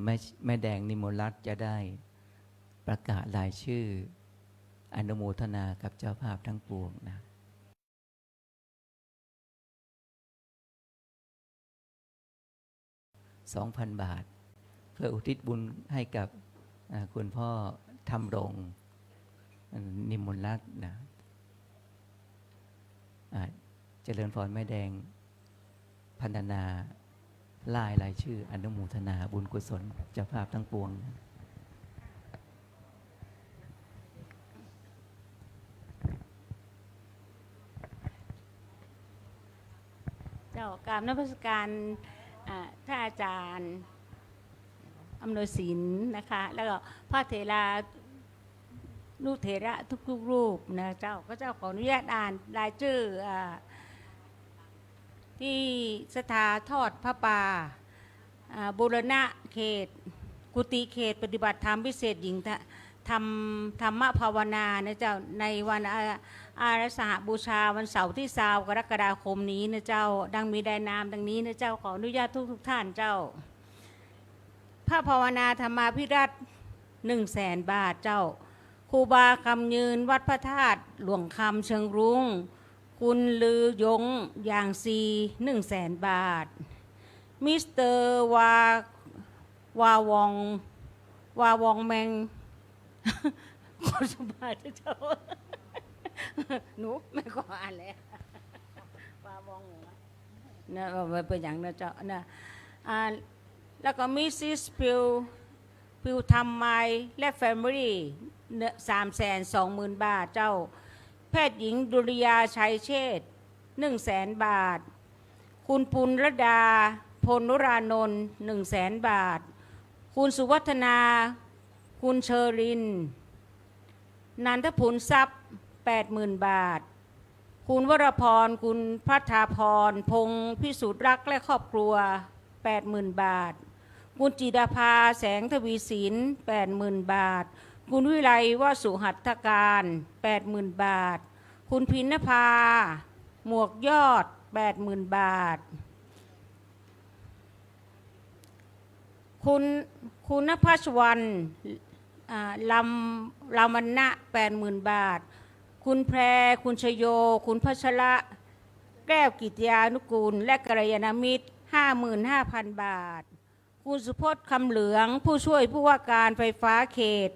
แม่แม่แดงนิมนต์รัตน์จะได้ประกาศรายชื่ออนุโมทนากับเจ้าภาพทั้งปวงนะ2,000 บาทเพื่ออุทิศบุญให้กับคุณพ่อธรรมรงค์นิมนต์รัตน์นะเจริญพรแม่แดงพันนาล่ารายชื่ออนุโมทนาบุญกุศลเจ้าภาพทั้งปวงนะเจ้ากราบนมัสการท่านอาจารย์อำนวยศิลป์นะคะแล้วก็พระเถระลูกเถระทุกรูปนะเจ้าก็เจ้าขออนุญาตอ่านรายชื่อที่สถาทอดพระป่าบูรณะเขตกุฏิเขตปฏิบัติธรรมพิเศษหญิงธรรมภาวนานะเจ้าในวันอาราสหบูชาวันเสาร์ที่20 กรกฎาคมนี้นะเจ้าดังมีได้นามดังนี้นะเจ้าขออนุญาตทุกท่านเจ้าพระภาวนาธรรมาภิรัตน์100,000 บาทเจ้าครูบาคำยืนวัดพระธาตุหลวงคำเชิงรุ้งคุณลือยงอย่างซี100,000 บาทมิสเตอร์วาวองแมงขอสบายเจ้าหนูไม่ขออ่านเลยวาวองนะเป็นอย่างนะเจ้านะแล้วก็มิสซิสพิวทำไมและแฟมิลี่320,000 บาทเจ้าแพทย์หญิงดุริยาชัยเชษฐ์100,000 บาทคุณปุณรดาพลนุรานนท์100,000 บาทคุณสุวัฒนาคุณเชอรินนันทผลทรัพย์ 80,000 บาทคุณวรพรคุณพัฒนาพรพงศ์พิสุทธิ์รักและครอบครัว 80,000 บาทคุณจิดาภาแสงทวีศิลป์ 80,000 บาทคุณวิไลวสุหัตถการ 80,000 บาทคุณพินภาหมวกยอด 80,000 บาทคุณณภัสวรรณลามันนะ 80,000 บาทคุณแพรคุณชโยคุณพัชระแก้วกิตยานุกูลและกัลยาณมิตร 55,000 บาทคุณสุพจน์คำเหลืองผู้ช่วยผู้ว่าการไฟฟ้าเขต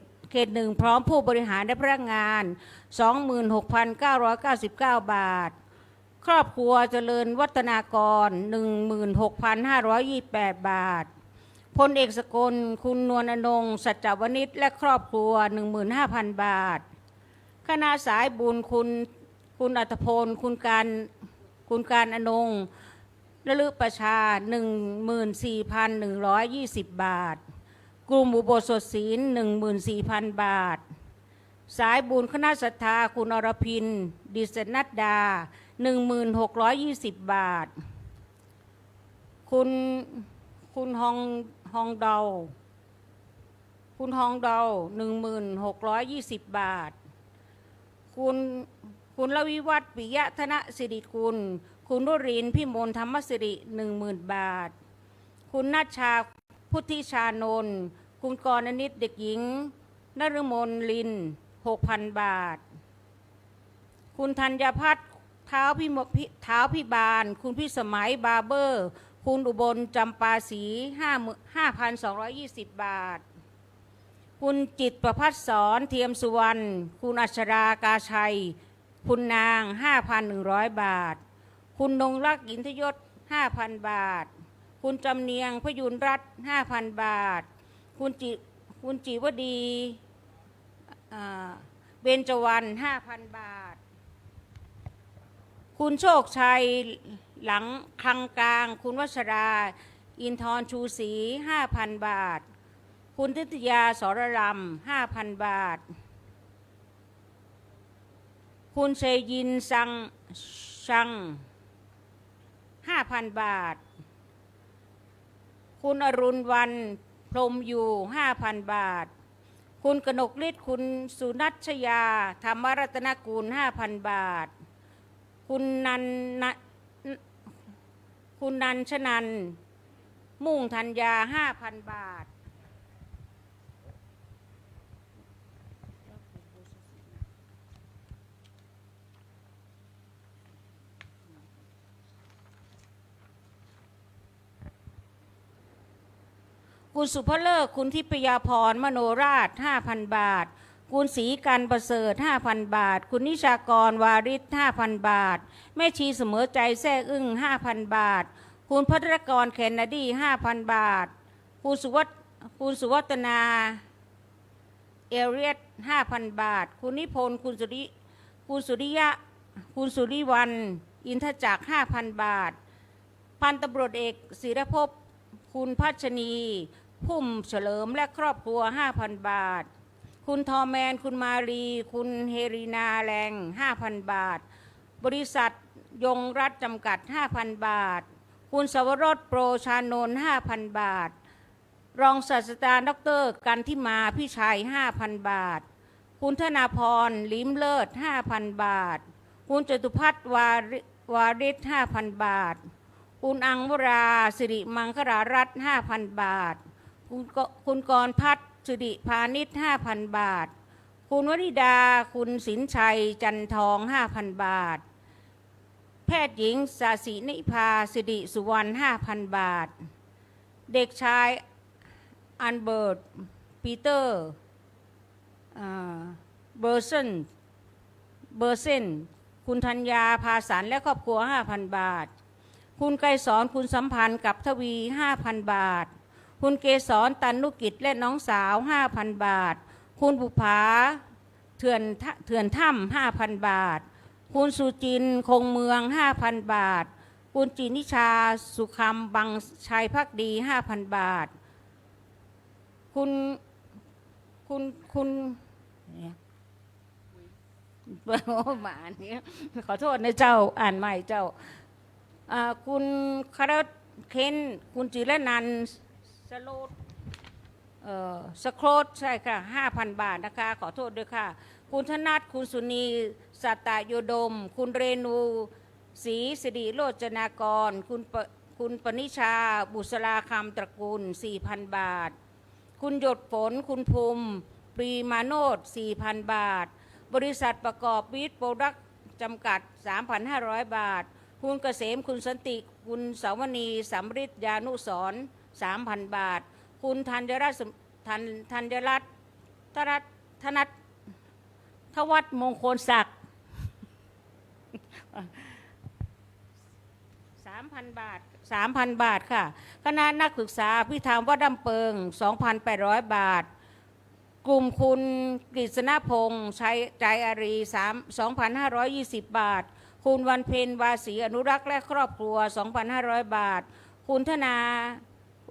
1พร้อมผู้บริหารและพนักงาน 26,999 บาทครอบครัวเจริญวัฒนากร 16,528 บาทพลเอกสกลคุณนวลอนงสัจจวณิชและครอบครัว 15,000 บาทคณะสายบุญคุณอัตพลคุณการอนงระลึกประชา 14,120 บาทกลุ่มอุโบสถศีล 14,000 บาทสายบุญคณะศรัทธาคุณอรพินดิษนัดดา 1620 บาทคุณฮองเดา1,620 บาทคุณลวิวัฒน์ปิยะธนสิริกุลคุณรุรินทร์พิมลธรรมสิริ 10,000 บาทคุณนัชชาพุทธิชานนท์คุณกรณนิตเด็กหญิงนฤมลลิน 6,000 บาทคุณธัญพัฒน์เท้าพิบาลคุณพิสมัยบาร์เบอร์คุณอุบลจำปาศรี 5,220 บาทคุณจิตประภัสสรเทียมสุวรรณคุณอัชรากาชัยคุณนาง 5,100 บาทคุณนงรักอินทยศ 5,000 บาทคุณจำเนียงพยุนรัตน์ 5,000 บาทคุณจิวดีเบญจวรรณ 5,000 บาทคุณโชคชัยหลังคลังกลางคุณวชราอินทรชูศรี 5,000 บาทคุณทิตยาสรรำ 5,000 บาทคุณเชยินชัง 5,000 บาทคุณอรุณวันพรหมอยู่ 5,000 บาทคุณกนกฤทธิ์คุณสุนัชยาธรรมรัตนกุล 5,000 บาทคุณนันชนันมุ่งธัญญา 5,000 บาท คุณสุภเลิกคุณทิพยาพรมโนราช 5,000 บาทคุณศรีกันประเสริฐ 5,000 บาทคุณนิชากรวาริศ 5,000 บาทแม่ชีเสมอใจแท้อึ้ง 5,000 บาทคุณพัทรกรแคนนาดี 5,000 บาทคุณสุวัฒนาเอเรียต 5,000 บาทคุณนิพนธ์คุณสุริยะคุณสุริวันอินทจักร 5,000 บาทพันตำรวจเอกศิรภพคุณพัชนีพุ่มเฉลิมและครอบครัว 5,000 บาทคุณทอแมนคุณมารีคุณเฮรีนาแรง 5,000 บาทบริษัทยงรัฐจำกัด 5,000 บาทคุณสวรสโปรชานนท์ 5,000 บาทรองศาสตราจารย์ดร.กันทิมาพี่ชัย 5,000 บาทคุณธนาพรลิ้มเลิศ 5,000 บาทคุณจตุพัฒน์วาริศ 5,000 บาทคุณอังวราสิริมังคลารัตน์ 5,000 บาทคุณกรพัฒน์สิริพานิช 5,000 บาทคุณวนิดาคุณสินชัยจันทอง 5,000 บาทแพทย์หญิงสาสินิพาสิริสุวรรณ 5,000 บาทเด็กชายอันเบิร์ตปีเตอร์เบอร์เซนคุณธัญญาภาสันและครอบครัว 5,000 บาทคุณไกรสอนคุณสัมพันธ์กับทวี 5,000 บาทคุณเกษรตันนุกิจและน้องสาว 5,000 บาทคุณบุภาเถื่อนถ้ำ 5,000 บาทคุณสุจินคงเมือง 5,000 บาทคุณจินิชาสุคำบังชัยภักดี 5,000 บาทคุณเนี่ยมาอันนี้ขอโทษนะเจ้าอ่านใหม่เจ้าคุณคาร์เคนคุณจิรนันท์สโลดสโครดใช่ค่ะ 5,000 บาทนะคะขอโทษด้วยค่ะคุณธนัทคุณสุนีสัตตโยดมคุณเรนูศรีสิริโรจนากรคุณปนิชาบุษราคำตระกูล 4,000 บาทคุณหยดฝนคุณภูมิปรีมาโนด 4,000 บาทบริษัทประกอบวิทย์โปรดักต์จำกัด 3,500 บาทคุณเกษมคุณสันติคุณสาวณีสำริดยานุสรณ์ 3,000 บาทคุณธัญรัตน์ธนัททวัฒน์มงคลศักดิ์ 3,000 บาท 3,000 บาทค่ะคณะนักศึกษาพิธามวัดดำเปิง 2,800 บาทกลุ่มคุณกฤษณพงษ์ชัยใจอารี 2,520 บาทคุณวันเพ็ญวาสีอนุรักษ์และครอบครัว 2,500 บาทคุณธนา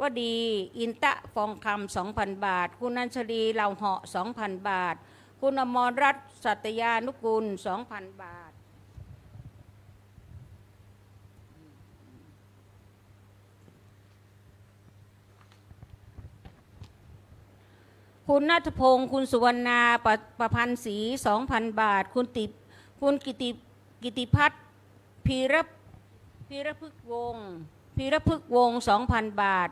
วดีอินตะฟองคำ 2,000 บาทคุณอัญชลีเหล่าเหาะ 2,000 บาทคุณอมรรัตน์สัตยานุกุล 2,000 บาทคุณณัฐพงศ์คุณสุวรรณาประพันธ์ศรี 2,000 บาทคุณกิติพัฒน์พีรพฤกษ์วงศ์ 2,000 บาท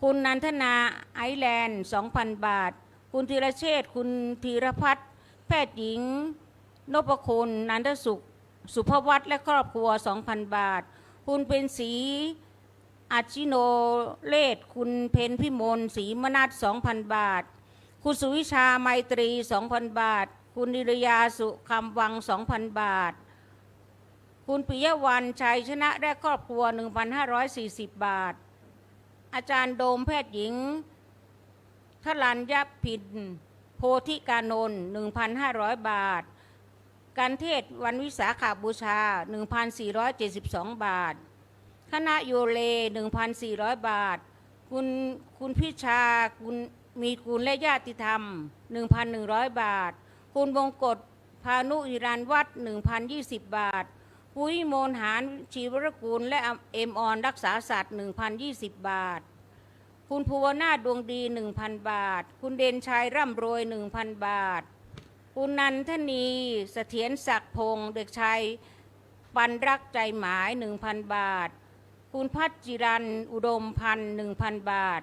คุณนันทนาไอแลนด์ 2,000 บาทคุณธีรเชษฐ์คุณธีรพัฒน์แพทย์หญิงนพคุณนันทสุภวัฒน์และครอบครัว 2,000 บาทคุณเป็นศรีอาชิโนเลศคุณเพนพิมลศรีมนัส 2,000 บาทคุณสุวิชาไมตรี 2,000 บาทคุณนิรยาสุคำวัง 2,000 บาทคุณปิยวรรณชัยชนะและครอบครัว 1,540 บาทอาจารย์โดมแพทย์หญิงทลัญญพินโพธิกานนท์ 1,500 บาทการเทศวันวิสาขบูชา 1,472 บาทคณะโยเล 1,400 บาทคุณพิชาคุณมีกุลและญาติธรรม 1,100 บาทคุณวงกฎพานุอิรันวัฒน์ 1,020 บาทผู้วิโมลหารชีวรกุลและเอ็มออนรักษาสัตว์ 1,020 บาทคุณภูวนาถดวงดี 1,000 บาทคุณเด่นชัยร่ำรวย 1,000 บาทคุณนันทนีเสถียรศักดิ์พงศ์เด็กชายปันรักใจหมาย 1,000 บาทคุณพัชจิรันอุดมพันธ์ 1,000 บาท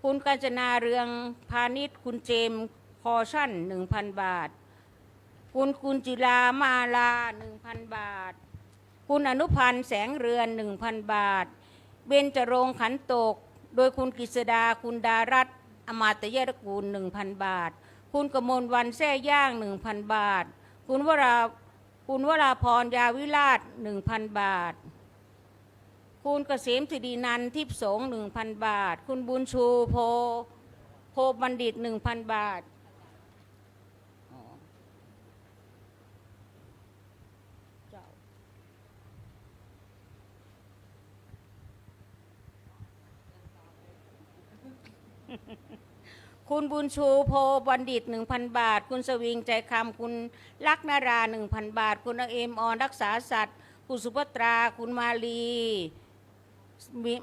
คุณกัญจนาเรืองพาณิชย์คุณเจมคอชั่น 1,000 บาทคุณจิรามาลา 1,000 บาทคุณอนุพันธ์แสงเรือน 1,000 บาทเบญจรงค์ขันโตก โดยคุณกฤษดาคุณดารัตน์อมาตยตระกูล 1,000 บาท คุณกมลวันแท่ย่าง 1,000 บาท คุณวราพรยาวิราช 1,000 บาท คุณเกษมสิรินันท์ทิพย์สงฆ์ 1,000 บาท คุณบุญชูโพบัณฑิต 1,000 บาท คุณบุญชูโพบัณฑิต 1,000 บาท คุณสวิงใจคำคุณลักนารา 1,000 บาท คุณเอมออนรักษาสัตว์ คุณสุภัตรา คุณมาลี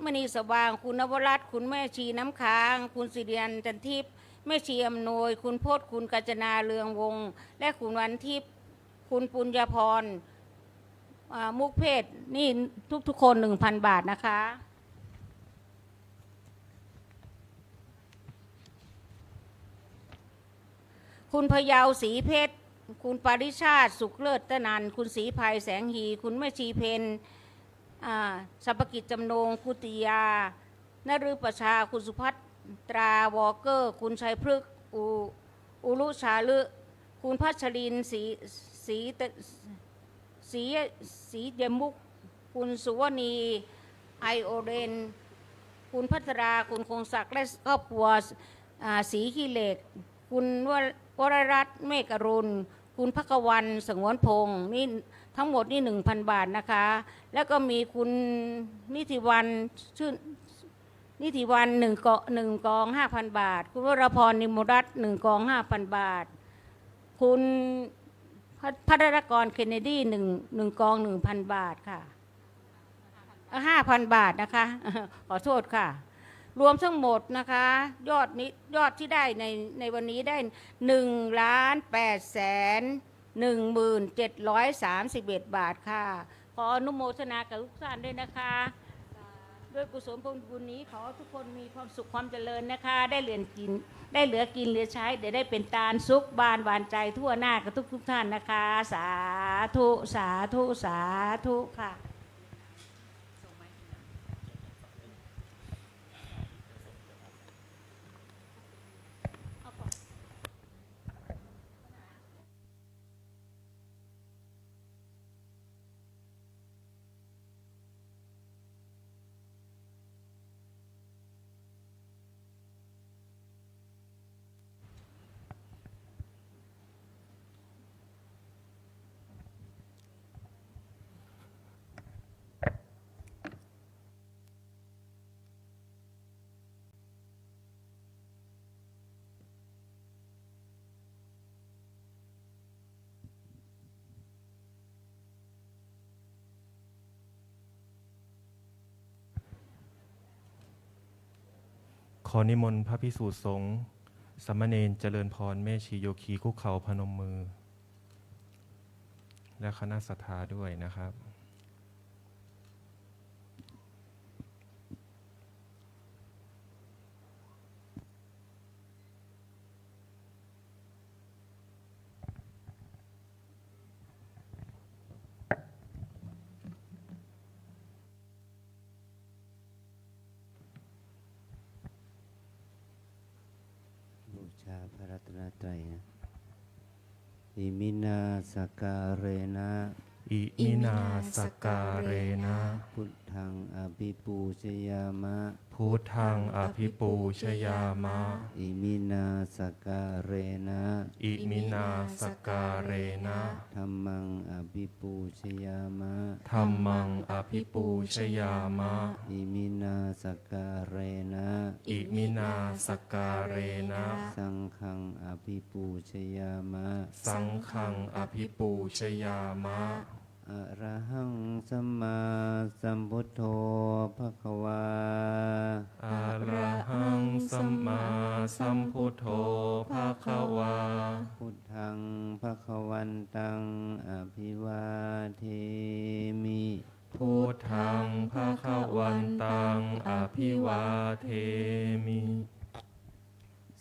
มณีสว่าง คุณนวรัตน์คุณแม่ชีน้ำค้าง คุณสิริยันจันทิพย์แม่ชีอำนวย คุณพจน์คุณกัญจนาเรืองวงศ์และคุณวันทิพย์คุณปุญญพรมุกเพศนี่ทุกคน 1,000 บาทนะคะ คุณพยาวศรีเพชร คุณปริชาติสุขเลิศตนันท์คุณศรีภัยแสงหี คุณแม่ชีเพนสัพกิจจำนงคุติยานฤประชา คุณสุภัตราวอเกอร์ คุณชัยพฤกษ์อุรุชาลึคุณพัชรินทร์ศรีเยมุก คุณสุวณีไอโอเดน คุณพัทรา คุณคงศักดิ์และครอบครัวศรีขี้เหล็ก คุณวรรัตน์เมฆอรุณ คุณภักวันสงวนพงศ์นี่ทั้งหมดนี่ 1,000 บาทนะคะแล้วก็มีคุณนิติวันชื่อนิติวัน1 กอง 5,000 บาทคุณวรพรนิมรัตน์1 กอง 5,000 บาทคุณพัทรกรเคนเนดี1 กอง 1,000 บาทค่ะ5,000 บาทนะคะขอโทษค่ะรวมทั้งหมดนะคะยอดที่ได้ในวันนี้ได้1,810,1731 บาทค่ะขออนุโมทนากับทุกท่านด้วยนะคะด้วยกุศลบุญนี้ขอทุกคนมีความสุขความเจริญนะคะได้เหลือกินเหลือใช้เดี๋ยวได้เป็นตาลสุขบานหวานใจทั่วหน้ากับทุกท่านนะคะสาธุสาธุสาธุค่ะขอนิมนต์พระภิกษุสงฆ์สามเณรเจริญพรแม่ชีโยคีคุกเข่าพนมมือและคณะศรัทธาด้วยนะครับบูชาพระรัตนตรัยนะอิมินาสการเรนะ อิมินาสการเรนะ พุทธังอภิปูชยามะ พุทธังอภิปูชยามะ อิมินาสการเรนะ อิมินาสการเรนะ ธัมมังอภิปูชยามะ ธัมมังอภิปูชยามะ อิมินาสการเรนะ อิมินาสการเรนะ สังฆังอภิปูชยามะ สังฆังอภิปูชยามะ อะระหังสัมมาสัมพุทโธภควา อะระหังสัมมาสัมพุทโธภะคะวา พุทธังภควันตังอภิวาเทมิ พุทธังภะคะวันตังอภิวาเทมิ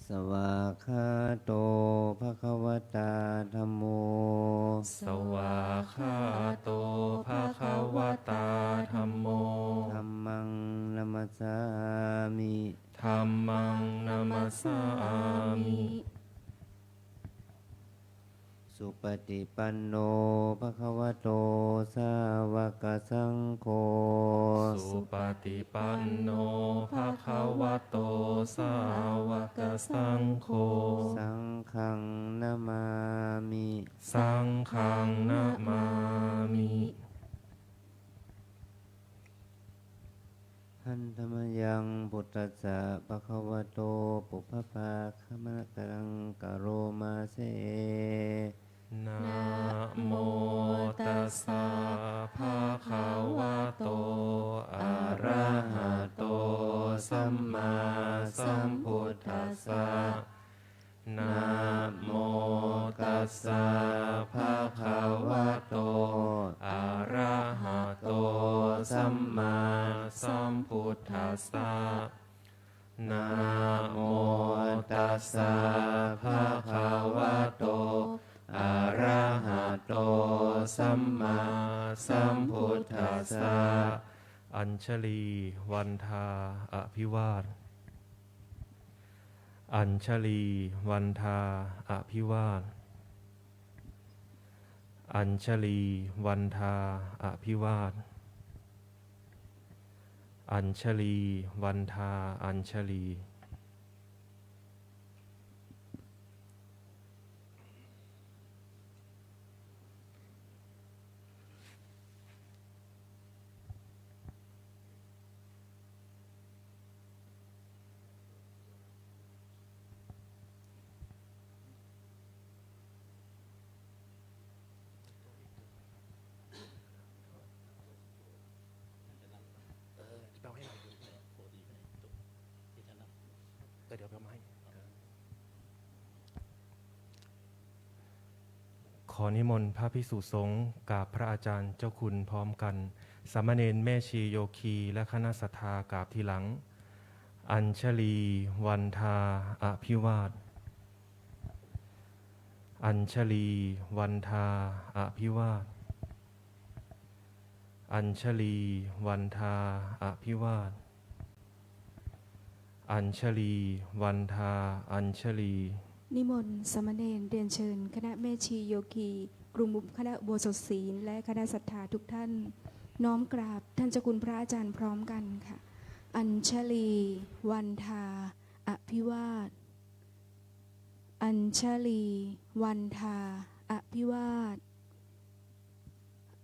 สวากขาโตภควตาธัมโม สวากขาโตภะคะวตาธัมโม ธัมมังนัมสสามิ ธัมมังนามัสสามิ สุปฏิปันโนภะคะวะโตสาวกสังโฆ สุปฏิปันโนภะคะวะโตสาวกสังโฆ สังฆังนามามิ สังฆังนะมามิ หันธรรมยังพุทธัสสะภะคะวะโตปุพพภาคะมะกรังกะโรมาเส นะโมตัสสะภะคะวะโตอะระหะโตสัมมาสัมพุทธัสสะนะโมตัสสะภะคะวะโตอะระหะโตสัมมาสัมพุทธัสสะนะโมตัสสะภะคะวะโตอะระหะโตสัมมาสัมพุทธัสสะอัญชลีวันทาอภิวาทอัญชลีวันทาอภิวาทอัญชลีวันทาอภิวาทอัญชลีวันทาอัญชลีขอนิมนต์พระภิกษุสงฆ์กราบพระอาจารย์เจ้าคุณพร้อมกันสามเณรแม่ชีโยคีและคณะสัทธากราบทีหลังอัญชลีวันทาอภิวาทอัญชลีวันทาอภิวาทอัญชลีวันทาอภิวาทอัญชลีวันทาอัญชลีนิมนต์สามเณรเรียนเชิญคณะแม่ชีโยคีกลุ่มคณะอุโบสถศีลและคณะศรัทธาทุกท่านน้อมกราบท่านเจ้าคุณพระอาจารย์พร้อมกันค่ะอัญชลีวันทาอภิวาทอัญชลีวันทาอภิวาท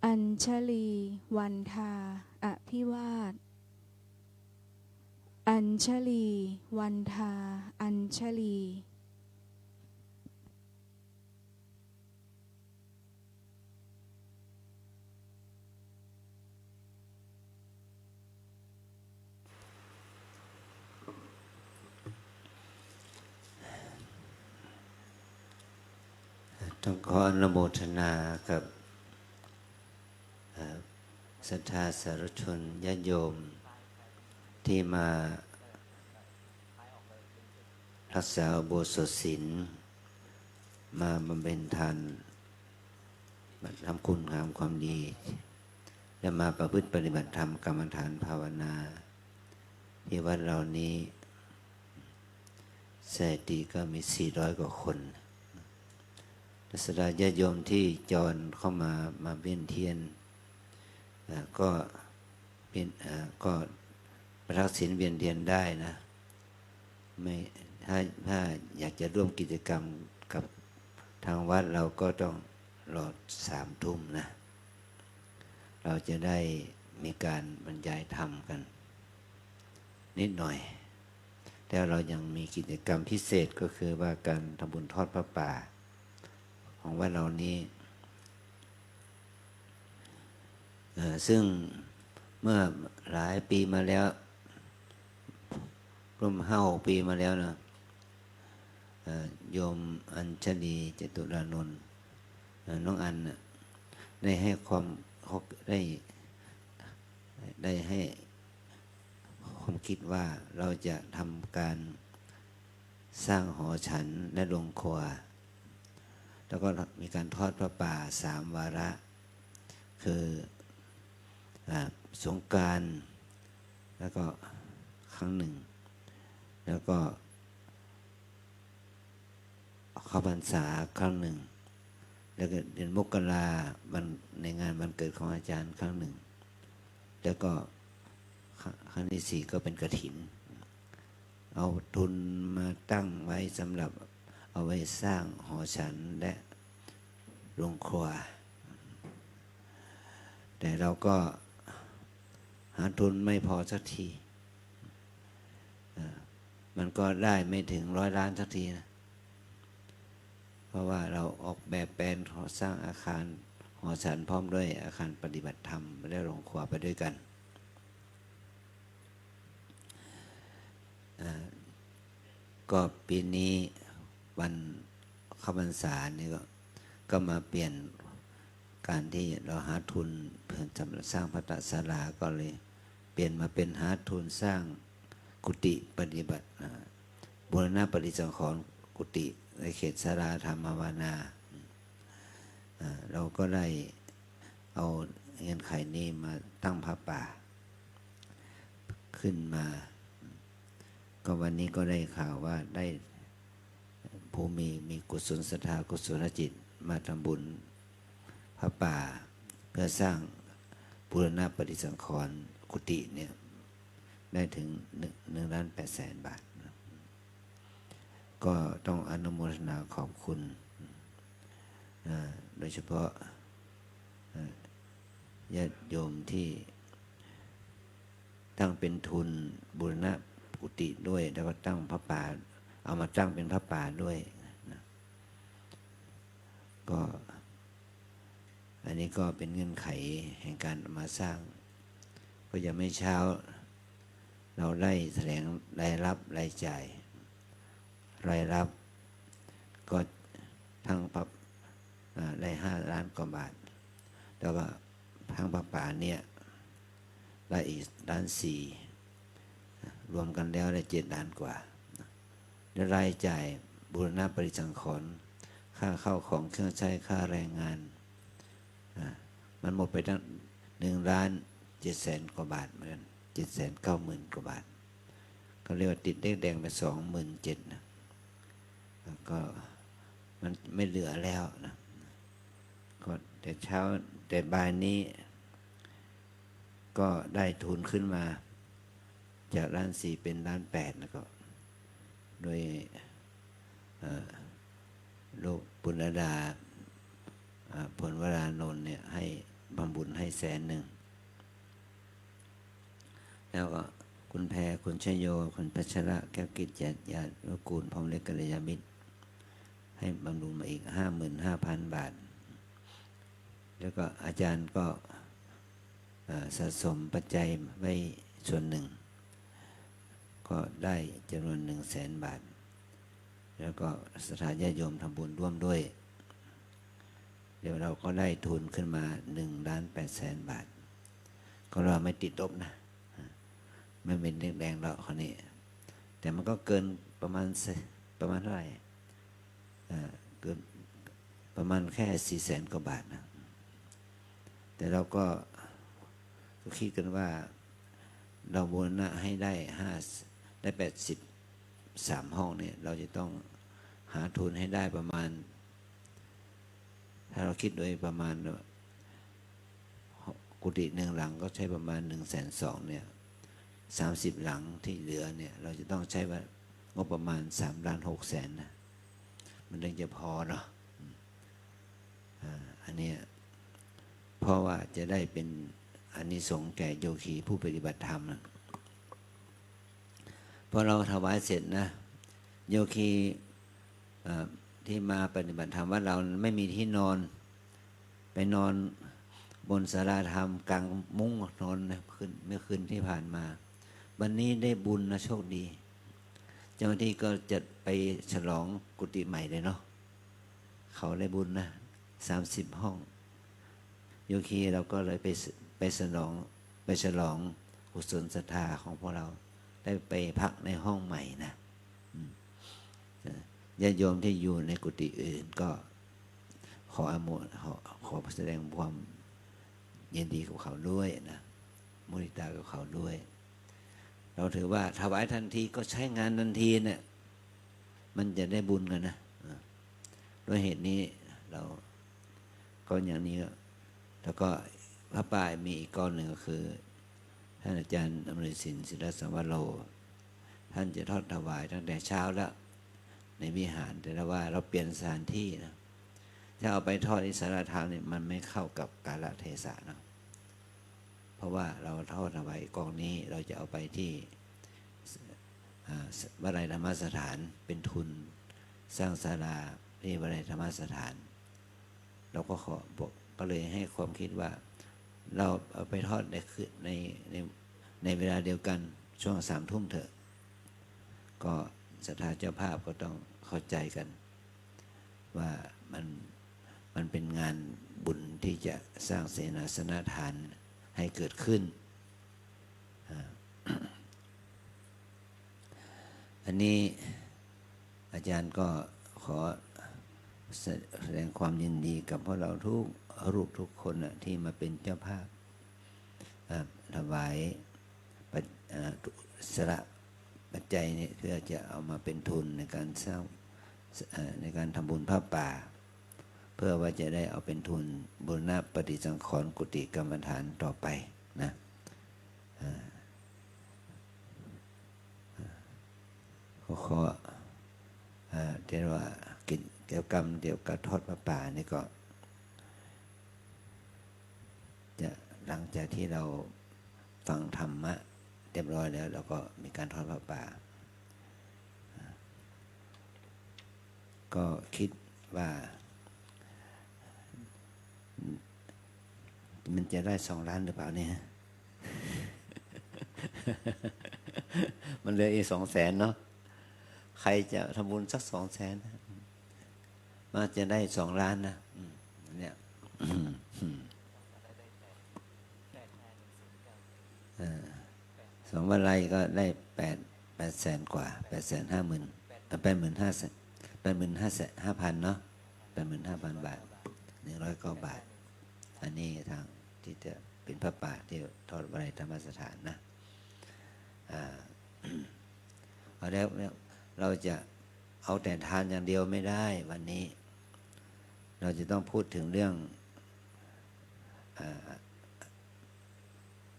อัญชลีวันทาอภิวาทอัญชลีวันทาอัญชลีต้องขออนุโมทนากับศรัทธาสาธุชนญาติโยมที่มารักษาอุโบสถศีลมาบำเพ็ญทานทำคุณงามความดีและมาประพฤติปฏิบัติธรรมกรรมฐานภาวนาที่วัดเรานี้สถิติก็มี400 กว่าคนศรัทธาญาติโยมที่จรเข้ามาเวียนเทียนก็เป็นก็ประทักศีลเวียนเทียนได้นะไม่ถ้าอยากจะร่วมกิจกรรมกับทางวัดเราก็ต้องรอ3 ทุ่มนะเราจะได้มีการบรรยายธรรมกันนิดหน่อยแต่เรายังมีกิจกรรมพิเศษก็คือว่าการทำบุญทอดพระป่าของวัดเรานี้ซึ่งเมื่อหลายปีมาแล้วร่วม5-6 ปีมาแล้วนะโยมอัญชลีจตุรานนท์น้องอันได้ให้ความได้ให้ความคิดว่าเราจะทำการสร้างหอฉันและโรงครัวแล้วก็มีการทอดพระป่า3 วาระคือสงกรานต์แล้วก็ครั้งหนึ่ง แล้วก็เข้าพรรษาครั้งหนึ่ง แล้วก็เดือนมกราวันในงานวันเกิดของอาจารย์ครั้งหนึ่ง แล้วก็ครั้งที่4ก็เป็นกฐิน เอาทุนมาตั้งไว้สำหรับเอาไว้สร้างหอฉันและโรงครัว แต่เราก็หาทุนไม่พอสักทีมันก็ได้ไม่ถึง100 ล้านสักทีนะเพราะว่าเราออกแบบแปลนสร้างอาคารหอฉันพร้อมด้วยอาคารปฏิบัติธรรมและโรงครัวไปด้วยกันก็ปีนี้วันเข้าพรรษานี่ก็มาเปลี่ยนการที่เราหาทุนเพื่อสำหรับสร้างพระตศาลาก็เลยเปลี่ยนมาเป็นหาทุนสร้างกุฏิปฏิบัติบูรณะปฏิสังขรณ์กุฏิในเขตศาลาธรรมภาวนาเราก็ได้เอาเงินไขนี้มาตั้งพระป่าขึ้นมาก็วันนี้ก็ได้ข่าวว่าได้ผู้มีกุศลศรัทธากุศลจิตมาทำบุญพระป่าเพื่อสร้างบูรณะปฏิสังขรณ์กุฏิเนี่ยได้ถึง1,800,000 บาทก็ต้องอนุโมทนาขอบคุณโดยเฉพาะญาติโยมที่ตั้งเป็นทุนบูรณะกุฏิด้วยแล้วก็ตั้งพระป่าเอามาตั้งเป็นพระป่าด้วยนะก็อันนี้ก็เป็นเงื่อนไขแห่งการมาสร้างก็ยังไม่เช้าเราได้แถลงรายรับรายจ่ายรายรับก็ทั้งพับได้5 ล้านกว่าบาทแล้วก็ทั้งพระป่าเนี่ยได้อีก1,400,000รวมกันแล้วได้7 ล้านกว่าและรายจ่ายบูรณะปฏิสังขรณ์ค่าเข้าของเครื่องใช้ค่าแรงงานมันหมดไปตั้ง1,700,000 กว่าบาทเหมือนกัน790,000 กว่าบาทก็เรียกว่าติดเลขแดงไป27,000นะก็มันไม่เหลือแล้วนะก็แต่เช้าแต่บ่ายนี้ก็ได้ทุนขึ้นมาจาก1,400,000เป็น1,800,000แล้วก็โดยลูกปุณณดาผลวรานนท์เนี่ยให้บำบุญให้100,000แล้วก็คุณแพรคุณชโยคุณพัชระแก้วกิจญาติกูลพร้อมเล็กกัลยาณมิตรให้บำรุงมาอีก 55,000 บาทแล้วก็อาจารย์ก็สะสมปัจจัยไว้ส่วนหนึ่งก็ได้จำนวน100,000 บาทแล้วก็ศรัทธาญาติโยมทำบุญร่วมด้วยเดี๋ยวเราก็ได้ทุนขึ้นมา1,800,000 บาทก็เราไม่ติดลบนะไม่เป็นเลขแดงแล้วคนนี้แต่มันก็เกินประมาณเท่าไหร่เกินประมาณแค่400,000 กว่าบาทนะแต่เราก็คิดกันว่าเราบูรณะให้ได้83 ห้องเนี่ยเราจะต้องหาทุนให้ได้ประมาณถ้าเราคิดโดยประมาณกุฏิ1 หลังก็ใช้ประมาณ120,000เนี่ย30 หลังที่เหลือเนี่ยเราจะต้องใช้ว่างบประมาณ3,600,000นะมันถึงจะพอเนาะอันนี้เพราะว่าจะได้เป็นอานิสงส์แก่โยคีผู้ปฏิบัติธรรมนะพอเราถวายเสร็จนะโยคีที่มาปฏิบัติธรรมว่าเราไม่มีที่นอนไปนอนบนศาลาธรรมกลางมุ้งนอนเมื่อคืนที่ผ่านมาวันนี้ได้บุญนะโชคดีเจ้าหน้าที่ก็จะไปฉลองกุฏิใหม่เลยเนาะเขาได้บุญนะ30 ห้องโยคีเราก็เลยไปฉลองกุศลศรัทธาของพวกเราได้ไปพักในห้องใหม่นะญาติโยมที่อยู่ในกุฏิอื่นก็ขอแสดงความยินดีกับเขาด้วยนะมุทิตากับเขาด้วย เราถือว่าถวายทันทีก็ใช้งานทันทีเนี่ยมันจะได้บุญกันนะด้วยเหตุนี้เราก็อย่างนี้แล้วก็พระป่ามีอีกก้อนหนึ่งก็คือท่านอาจารย์อมริสินศิลสังวโรท่านจะทอดถวายตั้งแต่เช้าแล้วในวิหารแต่ว่าเราเปลี่ยนสถานที่นะถ้าเอาไปทอดที่สารธรรมเนี่ยมันไม่เข้ากับกาลเทศะนะเพราะว่าเราทอดถวายกองนี้เราจะเอาไปที่วลัยธรรมสถานเป็นทุนสร้างศาลาที่วลัยธรรมสถานเราก็ขอบอกก็เลยให้ความคิดว่าเราเอาไปทอดในเวลาเดียวกันช่วง3 ทุ่มเถอะก็ศรัทธาเจ้าภาพก็ต้องเข้าใจกันว่ามันเป็นงานบุญที่จะสร้างเสนาสนะทานให้เกิดขึ้นอันนี้อาจารย์ก็ขอแสดงความยินดีกับพวกเราทุกรูปทุกคนที่มาเป็นเจ้าภาพถวายสละปัจจัยนี่เพื่อจะเอามาเป็นทุนในการสร้างในการทำบุญผ้าป่าเพื่อว่าจะได้เอาเป็นทุนบูรณะปฏิสังขรณ์กุฏิกรรมฐานต่อไปนะขอเรียกว่ากิจกรรมเกี่ยวกับทอดผ้าป่านี่ก็จะหลังจากที่เราฟังธรรมะเรียบร้อยแล้วเราก็มีการทอดผ้าป่าก็คิดว่ามันจะได้2 ล้านหรือเปล่าเนี่ย มันเหลืออีก200,000เนาะใครจะทำบุญสัก200,000มาจะได้2 ล้านนะเนี่ย2 วันไรก็ได้800,000 กว่า850,000 85,000เนาะ85,000 บาท109 บาทอันนี้ทางที่จะเป็นพระป่าที่ทอดวลัยธรรมสถานนะเอาแล้วเราจะเอาแต่ทานอย่างเดียวไม่ได้วันนี้เราจะต้องพูดถึงเรื่อง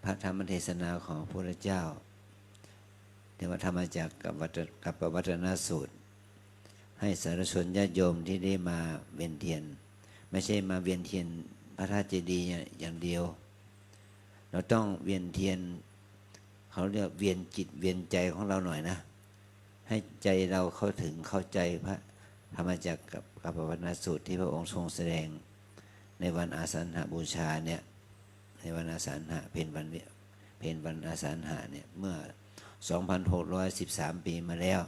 พระธรรมเทศนาของพระพุทธเจ้าเรียกว่าธรรมจักรกับปวัตตนสูตรให้สาธุชนญาติโยมที่ได้มาเวียนเทียนไม่ใช่มาเวียนเทียนพระธาตุเจดีย์อย่างเดียวเราต้องเวียนเทียนเขาเรียกเวียนจิตเวียนใจของเราหน่อยนะให้ใจเราเข้าใจพระธรรมจักรกับปวัตตนสูตรที่พระองค์ทรงแสดงในวันอาสาฬหบูชาเนี่ยในวันอาสาฬหะเพ็ญวันอาสาฬหะเนี่ยเมื่อ 2,613 ปีมาแล้ว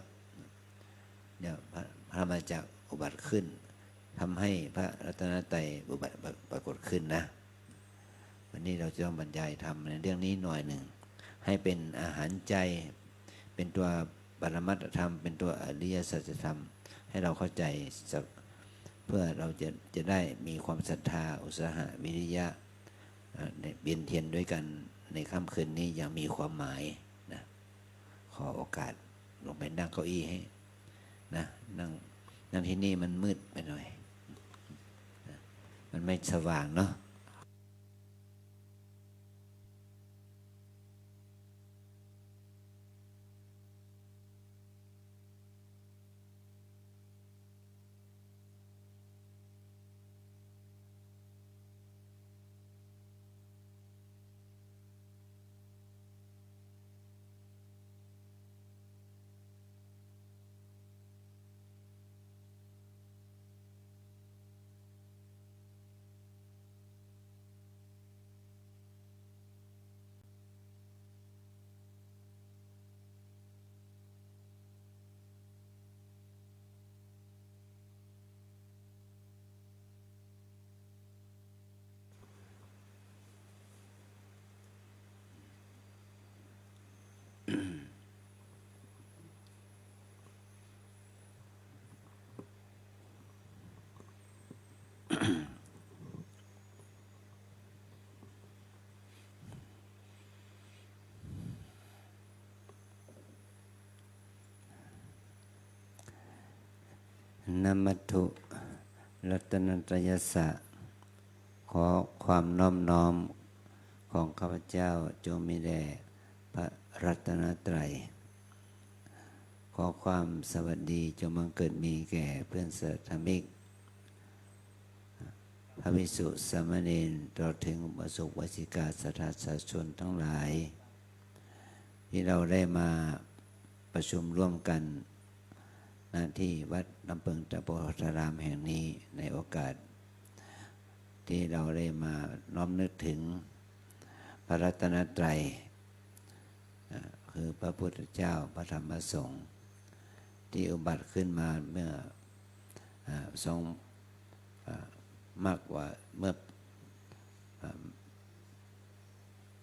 เนี่ยพระธรรมจักรอุบัติขึ้นทำให้พระรัตนตรัยอุบัติปรากฏขึ้นนะวันนี้เราจะต้องบรรยายธรรมในเรื่องนี้หน่อยหนึ่งให้เป็นอาหารใจเป็นตัวปรมัตถธรรมเป็นตัวอริยสัจธรรมให้เราเข้าใจเพื่อเราจะได้มีความศรัทธาอุตสาหะวิริยะเบียนเทียนด้วยกันในค่ำคืนนี้อย่างมีความหมายนะขอโอกาสลงไปนั่งเก้าอี้ให้นะนั่งที่นี่มันมืดไปหน่อยนะมันไม่สว่างเนาะ นมัตถุรัตนตรัยสะขอความน้อมน้อมของข้าพเจ้าจงมีแด่พระรัตนตรัยขอความสวัสดีจงบังเกิดมีแก่เพื่อนสัตธมิกพระภิกษุสามเณรตลอดถึงอุบาสกอุบาสิกาสัทธาสาธุชนทั้งหลายที่เราได้มาประชุมร่วมกันณที่วัดลำเพิงตะโพธารามแห่งนี้ในโอกาสที่เราได้มาน้อมนึกถึงพระรัตนตรัยคือพระพุทธเจ้าพระธรรมพระสงฆ์ที่อุบัติขึ้นมาเมื่อมากกว่าเมื่อ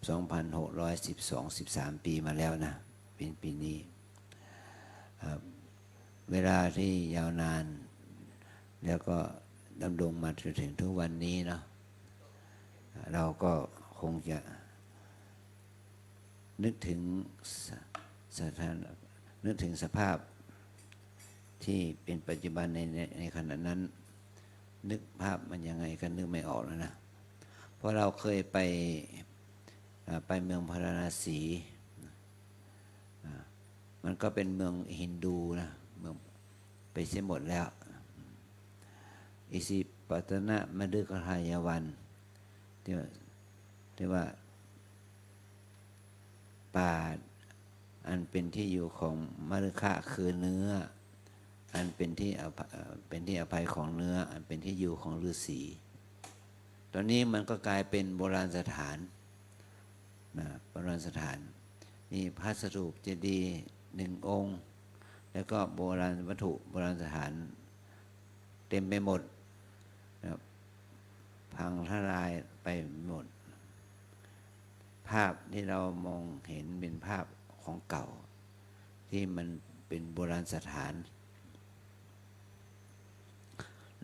2,612-13 ปีมาแล้วนะเป็นปีนี้เวลาที่ยาวนานแล้วก็ดำรงมาจนถึงทุกวันนี้เนาะเราก็คงจะนึกถึงนึกถึงสภาพที่เป็นปัจจุบันในขณะนั้นนึกภาพมันยังไงก็นึกไม่ออกแล้วนะเพราะเราเคยไปเมืองพาราณสีมันก็เป็นเมืองฮินดูนะเมืองไปเสียหมดแล้วอิสิปตนะมฤคทายวันที่ว่าป่าอันเป็นที่อยู่ของมฤคะคือเนื้ออันเป็นที่อภัยของเนื้ออันเป็นที่อยู่ของฤาษีตอนนี้มันก็กลายเป็นโบราณสถานนะโบราณสถานมีพระสถูปเจดีย์1 องค์แล้วก็โบราณวัตถุโบราณสถานเต็มไปหมดนะพังทลายไปหมดภาพที่เรามองเห็นเป็นภาพของเก่าที่มันเป็นโบราณสถาน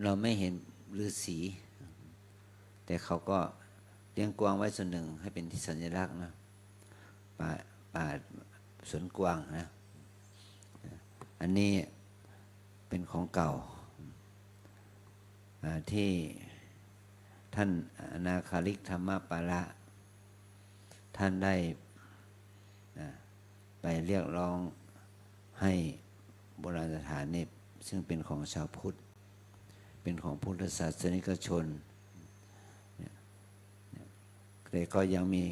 เราไม่เห็นฤาษีแต่เขาก็เลี้ยงกวางไว้ส่วนหนึ่งให้เป็นที่สัญลักษณ์นะป่าสวนกวางนะอันนี้เป็นของเก่าที่ท่านอนาคาริกธรรมปาระท่านได้ไปเรียกร้องให้โบราณสถานนี้ซึ่งเป็นของชาวพุทธเป็นของพุทธศาสนิกชนแต่ก็ยังมี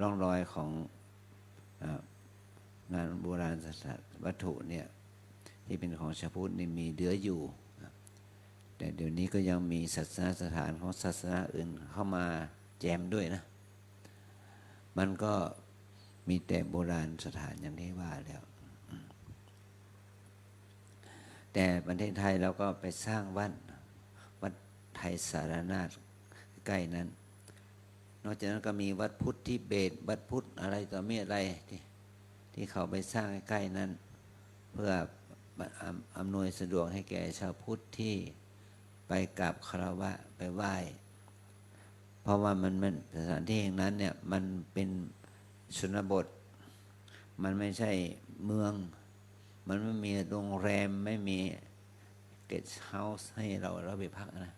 ร่องรอยของงานโบราณสถานวัตถุเนี่ยที่เป็นของชาวพุทธนี่มีเหลืออยู่แต่เดี๋ยวนี้ก็ยังมีศาสนสถานของศาสนาอื่นเข้ามาแจมด้วยนะมันก็มีแต่โบราณสถานอย่างที่ว่าแล้วแต่ประเทศไทยเราก็ไปสร้างวัดไทยสารนาถใกล้นั้นนอกจากนั้นก็มีวัดพุทธทิเบตวัดพุทธอะไรต่อมีอะไรที่เขาไปสร้างใกล้นั้นเพื่ออำนวยสะดวกให้แก่ชาวพุทธที่ไปกราบคารวะไปไหว้เพราะว่ามันสถานที่แห่งนั้นเนี่ยมันเป็นชนบทมันไม่ใช่เมืองมันไม่มีโรงแรมไม่มีเกสต์เฮาส์ให้เราไปพักนะ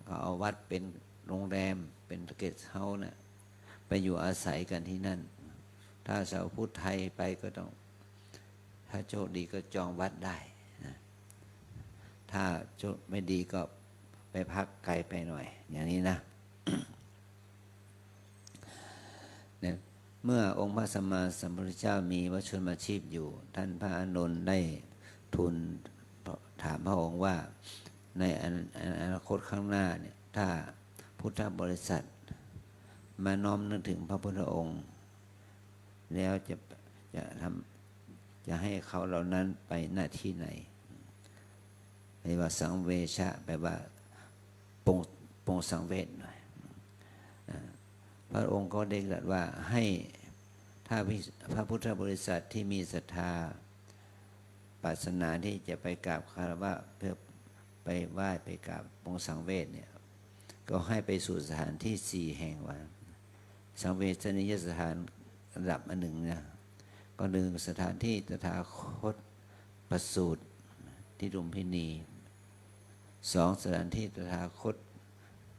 ก็เอาวัดเป็นโรงแรมเป็นเกสต์เฮาส์นะไปอยู่อาศัยกันที่นั่นถ้าชาวพุทธไทยไปก็ต้องถ้าโชคดีก็จองวัดได้นะถ้าโชคไม่ดีก็ไปพักไกลไปหน่อยอย่างนี้นะ เนี่ยเมื่อองค์พระสัมมาสัมพุทธเจ้ามีวชนมาชีพอยู่ท่านพระอานนท์ได้ทูลถามพระองค์ว่าในอนาคตข้างหน้าเนี่ยถ้าพุทธบริษัทมาน้อมนึกถึงพระพุทธองค์แล้วจะให้เขาเหล่านั้นไปหน้าที่ไหนเรียกว่าสังเวชะแปลว่าปรงสังเวชหน่อยพระองค์ก็ได้ตรัสว่าให้ถ้าพระพุทธบริษัทที่มีศรัทธาปรารถนาที่จะไปกราบคารวะเพื่อไปไหว้ไปกราบปรงสังเวชเนี่ยก็ให้ไปสู่สถานที่4 แห่งว่าสังเวชนียสถานระดับ1นะก็1สถานที่ตถาคตประสูติ ที่ลุมพินีสองสถานที่ตถาคต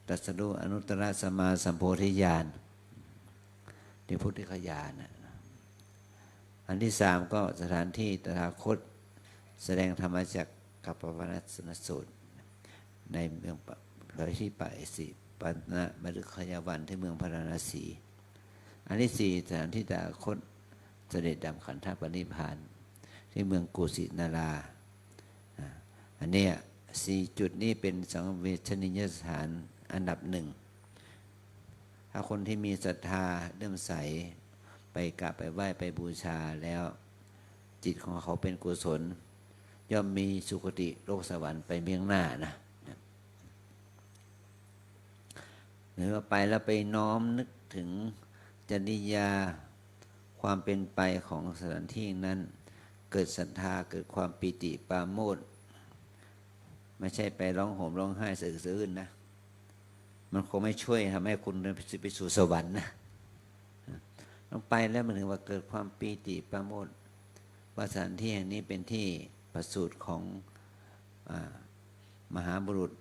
ตรัสรู้อนุตตรสัมมาสัมโพธิญาณที่พุทธิคญาณอันที่สามก็สถานที่ตถาคตแสดงธรรมจักรกับปวัณสนสูตรในเมืองเผยที่ปะสิปณะมฤคยวันที่เมืองพาราณสี อันที่สี่สถานที่ตถาคตเสด็จดับขันธปรินิพพานที่เมืองกุสินาราอันเนี้ยสี่จุดนี้เป็นสังเวชนียสถานอันดับหนึ่งถ้าคนที่มีศรัทธาเลื่อมใสไปกราบไปไหว้ไปบูชาแล้วจิตของเขาเป็นกุศลย่อมมีสุคติโลกสวรรค์ไปเบื้องหน้านะหรือว่าไปแล้วไปน้อมนึกถึงจริยาความเป็นไปของสถานที่นั้นเกิดศรัทธาเกิดความปิติปราโมทย์ไม่ใช่ไปร้องโหมร้องไห้สะอึกสะอื้นนะมันคงไม่ช่วยทำให้คุณไปสู่สวรรค์นะต้องไปแล้วมันถึงว่าเกิดความปิติปราโมทย์ว่าสถานที่แห่งนี้เป็นที่ประสูติของมหาบุรุษ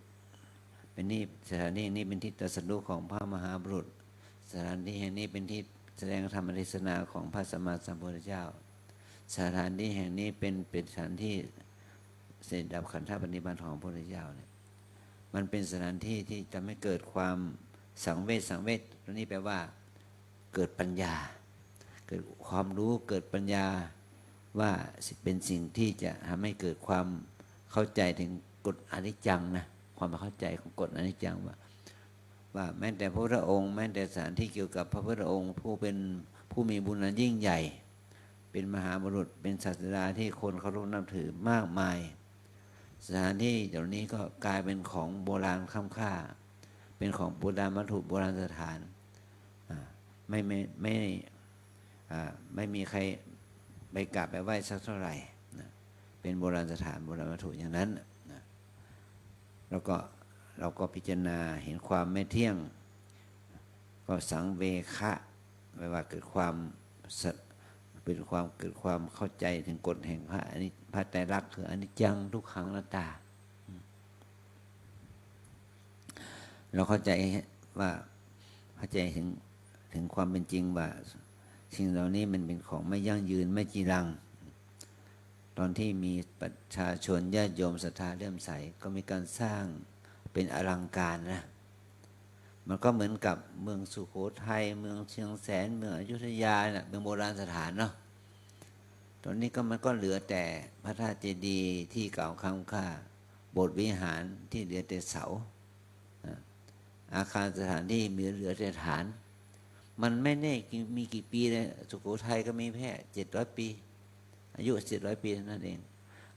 เป็นนี่สถานที่นี้เป็นที่ตรัสรู้ของพระมหาบุรุษสถานที่แห่งนี้เป็นที่แสดงธรรมเทศนาของพระสัมมาสัมพุทธเจ้าสถานที่แห่งนี้เป็นสถานที่เสด็จดับขันธปรินิพพานของพระพุทธเจ้าเนี่ยมันเป็นสถานที่ที่จะไม่เกิดความสังเวชตัวนี้แปลว่าเกิดปัญญาเกิดความรู้เกิดปัญญาว่าเป็นสิ่งที่จะทำให้เกิดความเข้าใจถึงกฎอนิจจังนะความเข้าใจของกฎอนิจจังว่าแม้แต่พระพุทธองค์แม้แต่สถานที่เกี่ยวกับพระพุทธองค์ผู้มีบุญอันยิ่งใหญ่เป็นมหาบุรุษเป็นศาสดาที่คนเคารพนับถือมากมายสถานที่เหล่านี้ก็กลายเป็นของโบราณค่ำค่าเป็นของโบราณวัตถุโบราณสถานไม่มีใครไปกราบไปไหว้สักเท่าไหร่นะเป็นโบราณสถานโบราณวัตถุอย่างนั้นนะแล้วก็เราก็พิจารณาเห็นความไม่เที่ยงก็สังเวคะไม่ว่าเกิดความเป็นความเกิดความเข้าใจถึงกฎแห่งพระไตรลักษณ์คืออนิจจังทุกขังอนัตตาเราเข้าใจว่าเข้าใจถึงความเป็นจริงว่าสิ่งเหล่านี้มันเป็นของไม่ยั่งยืนไม่จีรังตอนที่มีประชาชนญาติโยมศรัทธาเลื่อมใสก็มีการสร้างเป็นอลังการนะมันก็เหมือนกับเมืองสุโขทัยเมืองเชียงแสนเมืองอยุธยาเนี่ยเมืองโบราณสถานเนาะตอนนี้ก็มันก็เหลือแต่พระธาตุเจดีย์ที่เก่าค้ำค่าโบสถ์วิหารที่เหลือแต่เสาอาคารสถานที่มีเหลือแต่ฐานมันไม่แน่มีกี่ปีเลยสุโขทัยก็มีแค่700 ปีอายุ700 ปีเท่านั้นเอง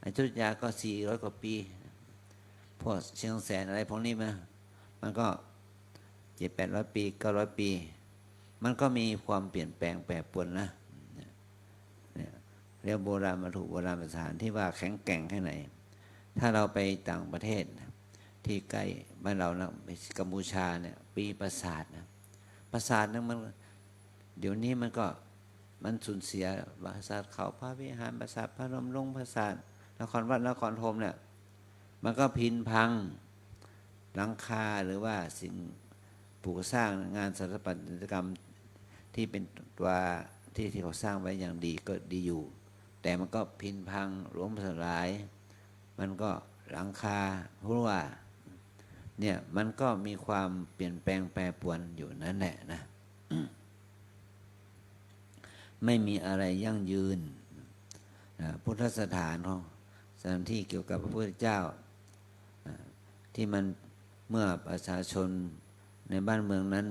อยุธยาก็400 กว่าปีพวกเชียงแสนอะไรพวกนี้มันก็700-800 ปี900 ปีมันก็มีความเปลี่ยนแปลงแปรปรวนนะเรียกโบราณวัตถุโบราณสถานที่ว่าแข็งแกร่งแค่ไหนถ้าเราไปต่างประเทศที่ใกล้บ้านเรานะกัมพูชาเนี่ยปีปราสาทนะปราสาทนั้นมันเดี๋ยวนี้มันสูญเสียปราสาทเขาพระวิหารปราสาทพระนมรุ้งปราสาทนครวัดนครธมเนี่ยมันก็พินพังหลังคาหรือว่าสิ่งปลูกสร้างงานสถาปัตยกรรมที่เป็นตัวที่เขาสร้างไว้อย่างดีก็ดีอยู่แต่มันก็พินพังล้มสลายมันก็หลังคาเพราะว่าเนี่ยมันก็มีความเปลี่ยนแปลงแปรปรวนอยู่นั่นแหละนะ ไม่มีอะไรยั่งยืนพุทธสถานของสถานที่เกี่ยวกับพระพุทธเจ้าที่มันเมื่อประชาชนในบ้านเมืองนั้น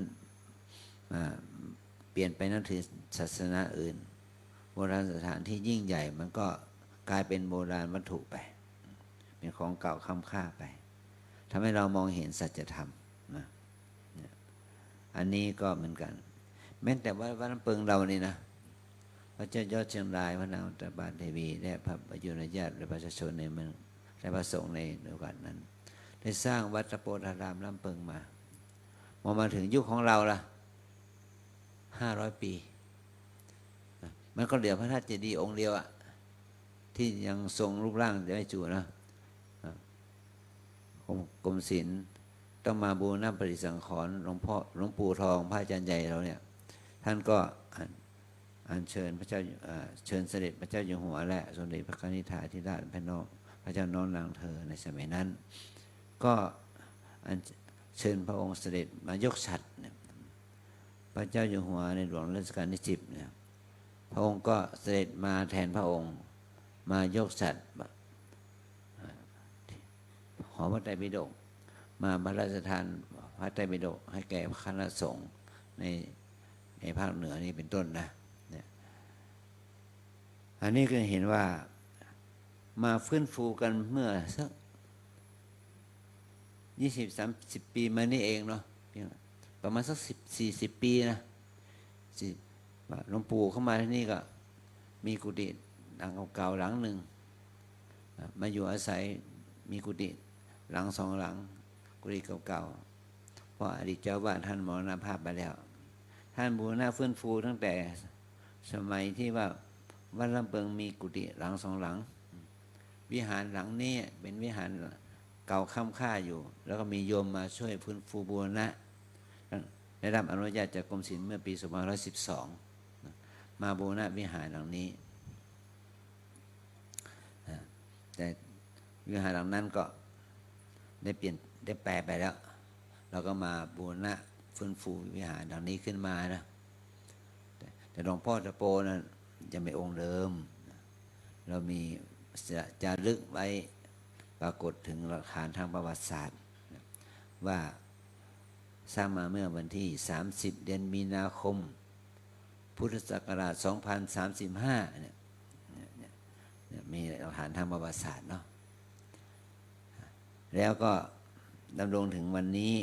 เปลี่ยนไปนับถือศาสนาอื่นโบราณสถานที่ยิ่งใหญ่มันก็กลายเป็นโบราณวัตถุไปเป็นของเก่าค้ำค่าไปทำให้เรามองเห็นสัจธรรมนะอันนี้ก็เหมือนกันแม้แต่วัดน้ำเปิงเรานี่นะพระเจ้ายอดเชียงรายพระนางอุตบาทเทวีและพระประยุรญาติและประชาชนในเมืองและพระสงฆ์ในโอกาสนั้นได้สร้างวัดตะโปธารามลำเปิงมาถึงยุคของเราละ500 ปีมันก็เหลือพระธาตุเจดีย์องค์เดียวอะที่ยังทรงรูปร่างจะไม่จูนะ กรมศิลป์ต้องมาบูรณะปฏิสังขรณ์หลวงปู่ทองพระอาจารย์ใหญ่เราเนี่ยท่านก็อัญเชิญพระเจ้าเชิญเสด็จพระเจ้าอยู่หัวและสมเด็จพระนิธิถาธิราชพระเจ้าน้องนางเธอในสมัยนั้นก็อัญเชิญพระองค์เสด็จมายกฉัตรพระเจ้าอยู่หัวในหลวงรัชกาลที่10เนี่ยพระองค์ก็เสด็จมาแทนพระองค์มายกฉัตรหอพระไตรปิฎกมาพระราชทานพระไตรปิฎกให้แก่คณะสงฆ์ในภาคเหนือนี่เป็นต้นนะเนี่ยอันนี้ก็เห็นว่ามาฟื้นฟูกันเมื่อสัก20-30 ปีมานี่เองเนาะประมาณสัก40 ปีนะหลวงปู่เข้ามาที่นี่ก็มีกุฏิหลังเก่าๆหลังหนึ่งมาอยู่อาศัยมีกุฏิหลัง2 หลังกุฏิเก่าๆเพราะอดีตเจ้าวาดท่านมรณภาพไปแล้วท่านบูรณะฟื้นฟูตั้งแต่สมัยที่ว่าวัดลำเปิงมีกุฏิหลัง2 หลังวิหารหลังนี้เป็นวิหารเก่าค่ำค่าอยู่แล้วก็มีโยมมาช่วยฟื้นฟูบูรณะได้รับอนุญาตจากกรมศิลป์เมื่อปี2512มาบูรณะวิหารหลังนี้แต่วิหารหลังนั้นก็ได้แปลไปแล้วเราก็มาบูรณะฟื้นฟูวิหารหลังนี้ขึ้นมานะแต่หลวงพ่อตะโปนั้นจะไม่องค์เดิมเรามีจารึกไว้ปรากฏถึงหลักฐานทางประวัติศาสตร์ว่าสร้างมาเมื่อวันที่30 เดือนมีนาคมพุทธศักราช2035เนี่ยมีหลักฐานทางประวัติศาสตร์เนาะแล้วก็ดำรงถึงวันนี้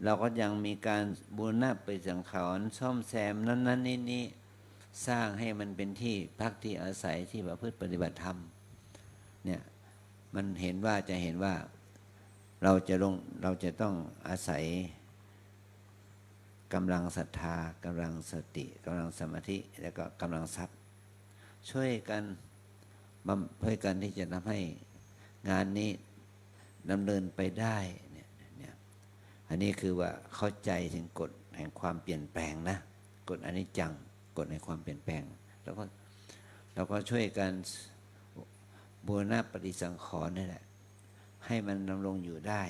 เราก็ยังมีการบูรณะปฏิสังขรณ์ซ่อมแซมนั้นๆนี้สร้างให้มันเป็นที่พักที่อาศัยที่ประพฤติปฏิบัติธรรมเนี่ยมันเห็นว่าเราจะต้องอาศัยกำลังศรัทธากำลังสติกำลังสมาธิแล้วก็กำลังทรัพย์ช่วยกันที่จะทำให้งานนี้ดำเนินไปได้เนี่ยอันนี้คือว่าเข้าใจถึงกฎแห่งความเปลี่ยนแปลงนะกฎอนิจจังกฎแห่งความเปลี่ยนแปลงแล้วก็เราก็ช่วยกันบูรณะปฏิสังขรณ์นี่แหละให้มันดำรงอยู่ได้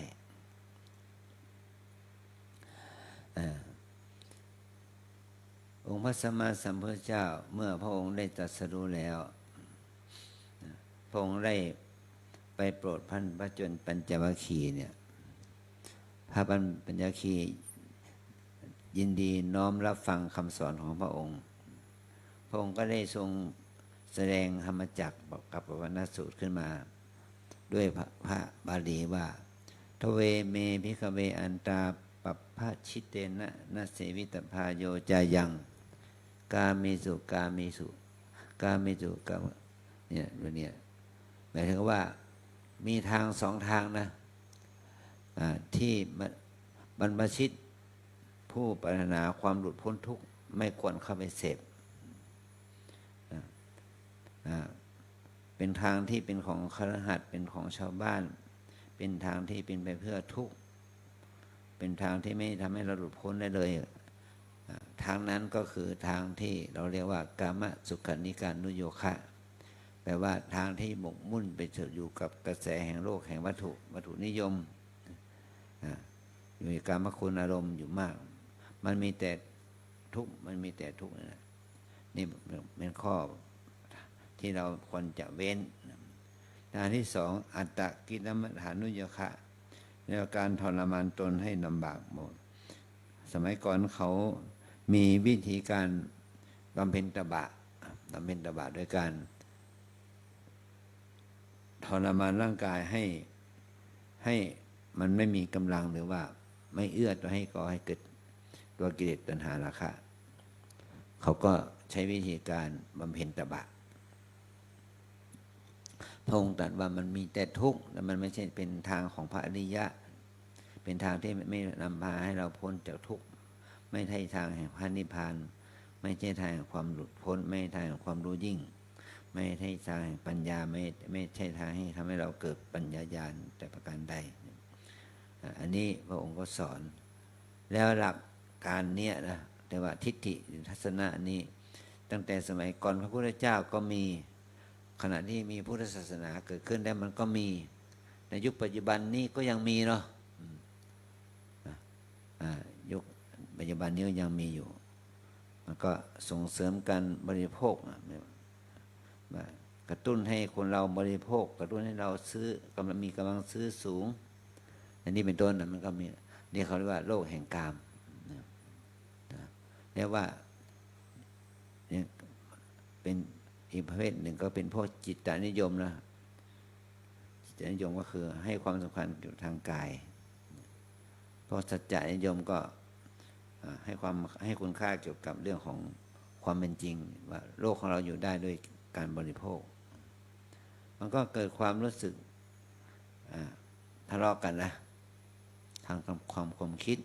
องค์พระสัมมาสัมพุทธเจ้าเมื่อพระองค์ได้ตรัสรู้แล้วพระองค์ได้ไปโปรดพระชนปัญจวัคคีย์เนี่ยพระปัญจวัคคีย์ยินดีน้อมรับฟังคำสอนของพระองค์พระองค์ก็ได้ทรงแสดงธรรมจักรกับปวัณณสูตรขึ้นมาด้วยพระบาลีว่าทเวเมภิกขเวอันตาปัปพชิเตนะนะเสวิตพาโยจายังกาเมสุกาเมสุกาเมสุกาเนี่ยดูเนี่ยหมายถึงว่ามีทาง2 ทางนะที่บรรพชิตผู้ปรารถนาความหลุดพ้นทุกข์ไม่ควรเข้าไปเสพเป็นทางที่เป็นของคฤหัสถ์เป็นของชาวบ้านเป็นทางที่เป็นไปเพื่อทุกข์เป็นทางที่ไม่ทำให้เราหลุดพ้นได้เลยทางนั้นก็คือทางที่เราเรียกว่ากามสุขนิการนุโยคะแปลว่าทางที่หมกมุ่นไปอยู่กับกระแสแห่งโลกแห่งวัตถุนิยมอยู่ในกามคุณอารมณ์อยู่มากมันมีแต่ทุกข์นี่เป็นข้อที่เราควรจะเว้นทางที่2อัตตกิลมัฏฐานุโยคะในการทรมานตนให้ลำบากหมดสมัยก่อนเขามีวิธีการบำเพ็ญตบะโดยการทรมานร่างกายให้มันไม่มีกำลังหรือว่าไม่เอื้อต่อให้ก่อให้เกิดตัวกิเลสตัณหาราคะเขาก็ใช้วิธีการบำเพ็ญตบะพระองค์ตรัสว่ามันมีแต่ทุกข์และมันไม่ใช่เป็นทางของพระอริยะเป็นทางที่ไม่นำพาให้เราพ้นจากทุกข์ไม่ใช่ทางแห่งพระนิพพานไม่ใช่ทางแห่งความหลุดพ้นไม่ใช่ทางแห่งความรู้ยิ่งไม่ใช่ทางแห่งปัญญาไม่ใช่ทางให้ทำให้เราเกิดปัญญาญาณแต่ประการใด อันนี้พระองค์ก็สอน แล้วหลักการเนี้ยนะแต่ว่าทิฏฐิทัศนะนี้ตั้งแต่สมัยก่อนพระพุทธเจ้าก็มีขณะที่มีพุทธศาสนาเกิดขึ้นแล้วมันก็มีในยุคปัจจุบันนี้ก็ยังมีเนาะยุคปัจจุบันนี้ก็ยังมีอยู่ มันก็ส่งเสริมการบริโภคกระตุ้นให้คนเราบริโภคกระตุ้นให้เราซื้อกำลังซื้อสูงอันนี้เป็นต้นนะมันก็มีนี่เขาเรียกว่าโลกแห่งกามเรียกว่าเนี่ยเป็นอีกประเภทหนึ่งก็เป็นพวกจิตตนิยมนะจิตตนิยมก็คือให้ความสำคัญเกี่ยวกับทางกายพวกสัจจะนิยมก็ให้คุณค่าเกี่ยวกับเรื่องของความเป็นจริงว่าโลกของเราอยู่ได้ด้วยการบริโภคมันก็เกิดความรู้สึกทะเลาะกันนะทางความคิด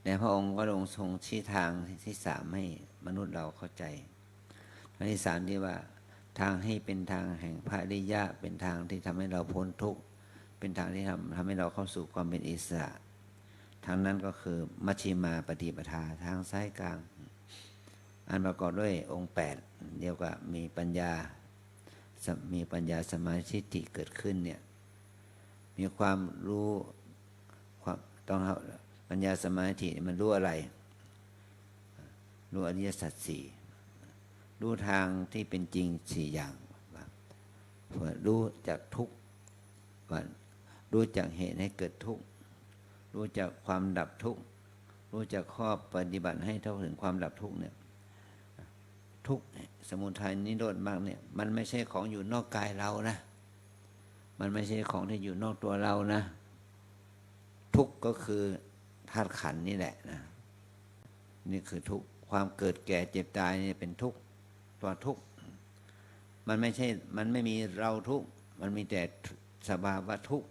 แต่พระองค์ก็ทรงชี้ทางที่สามให้มนุษย์เราเข้าใจทางที่สามที่ว่าทางให้เป็นทางแห่งพระอริยะเป็นทางที่ทำให้เราพ้นทุกข์เป็นทางที่ทำให้เราเข้าสู่ความเป็นอิสระทางนั้นก็คือมัชฌิมาปฏิปทาทางซ้ายกลางอันประกอบด้วยองค์8เรียกว่ามีปัญญาสมาธิทิเกิดขึ้นเนี่ยมีความรู้ความต้องปัญญาสมาธิมันรู้อะไรรู้อริยสัจสี่รู้ทางที่เป็นจริง4อย่างรู้จากทุกข์รู้จากเหตุให้เกิดทุกข์รู้จักความดับทุกข์รู้จักข้อปฏิบัติให้เท่าถึงความดับทุกข์เนี่ยทุกข์สมุทัยนิโรธมรรคเนี่ยมันไม่ใช่ของอยู่นอกกายเรานะมันไม่ใช่ของที่อยู่นอกตัวเรานะทุกข์ก็คือธาตุขันธ์นี่แหละนะนี่คือทุกข์ความเกิดแก่เจ็บตายนี่เป็นทุกข์ตัวทุกข์มันไม่มีเราทุกข์มันมีแต่สภาวะทุกข์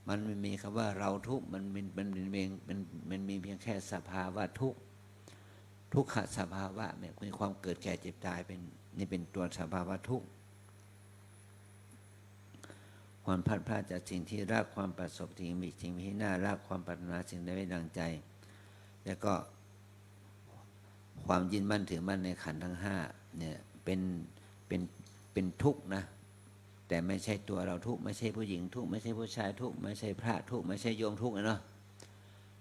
มันไม่มีคำว่าเราทุกข์มันมีเพียงแค่สภาวะทุกข์ทุกขสภาวะเนี่ยคือความเกิดแก่เจ็บตายนี่เป็นตัวสภาวะทุกข์ความพลาดพลาดจากสิ่งที่รักความประสบสิ่งที่น่ารักความปรารถนาสิ่งใดไม่ดังใจแล้วก็ความยึดมั่นถือมั่นในขันธ์ทั้ง5เนี่ยเป็นทุกข์นะแต่ไม่ใช่ตัวเราทุกข์ไม่ใช่ผู้หญิงทุกข์ไม่ใช่ผู้ชายทุกข์ไม่ใช่พระทุกข์ไม่ใช่โยมทุกข์นะเนาะ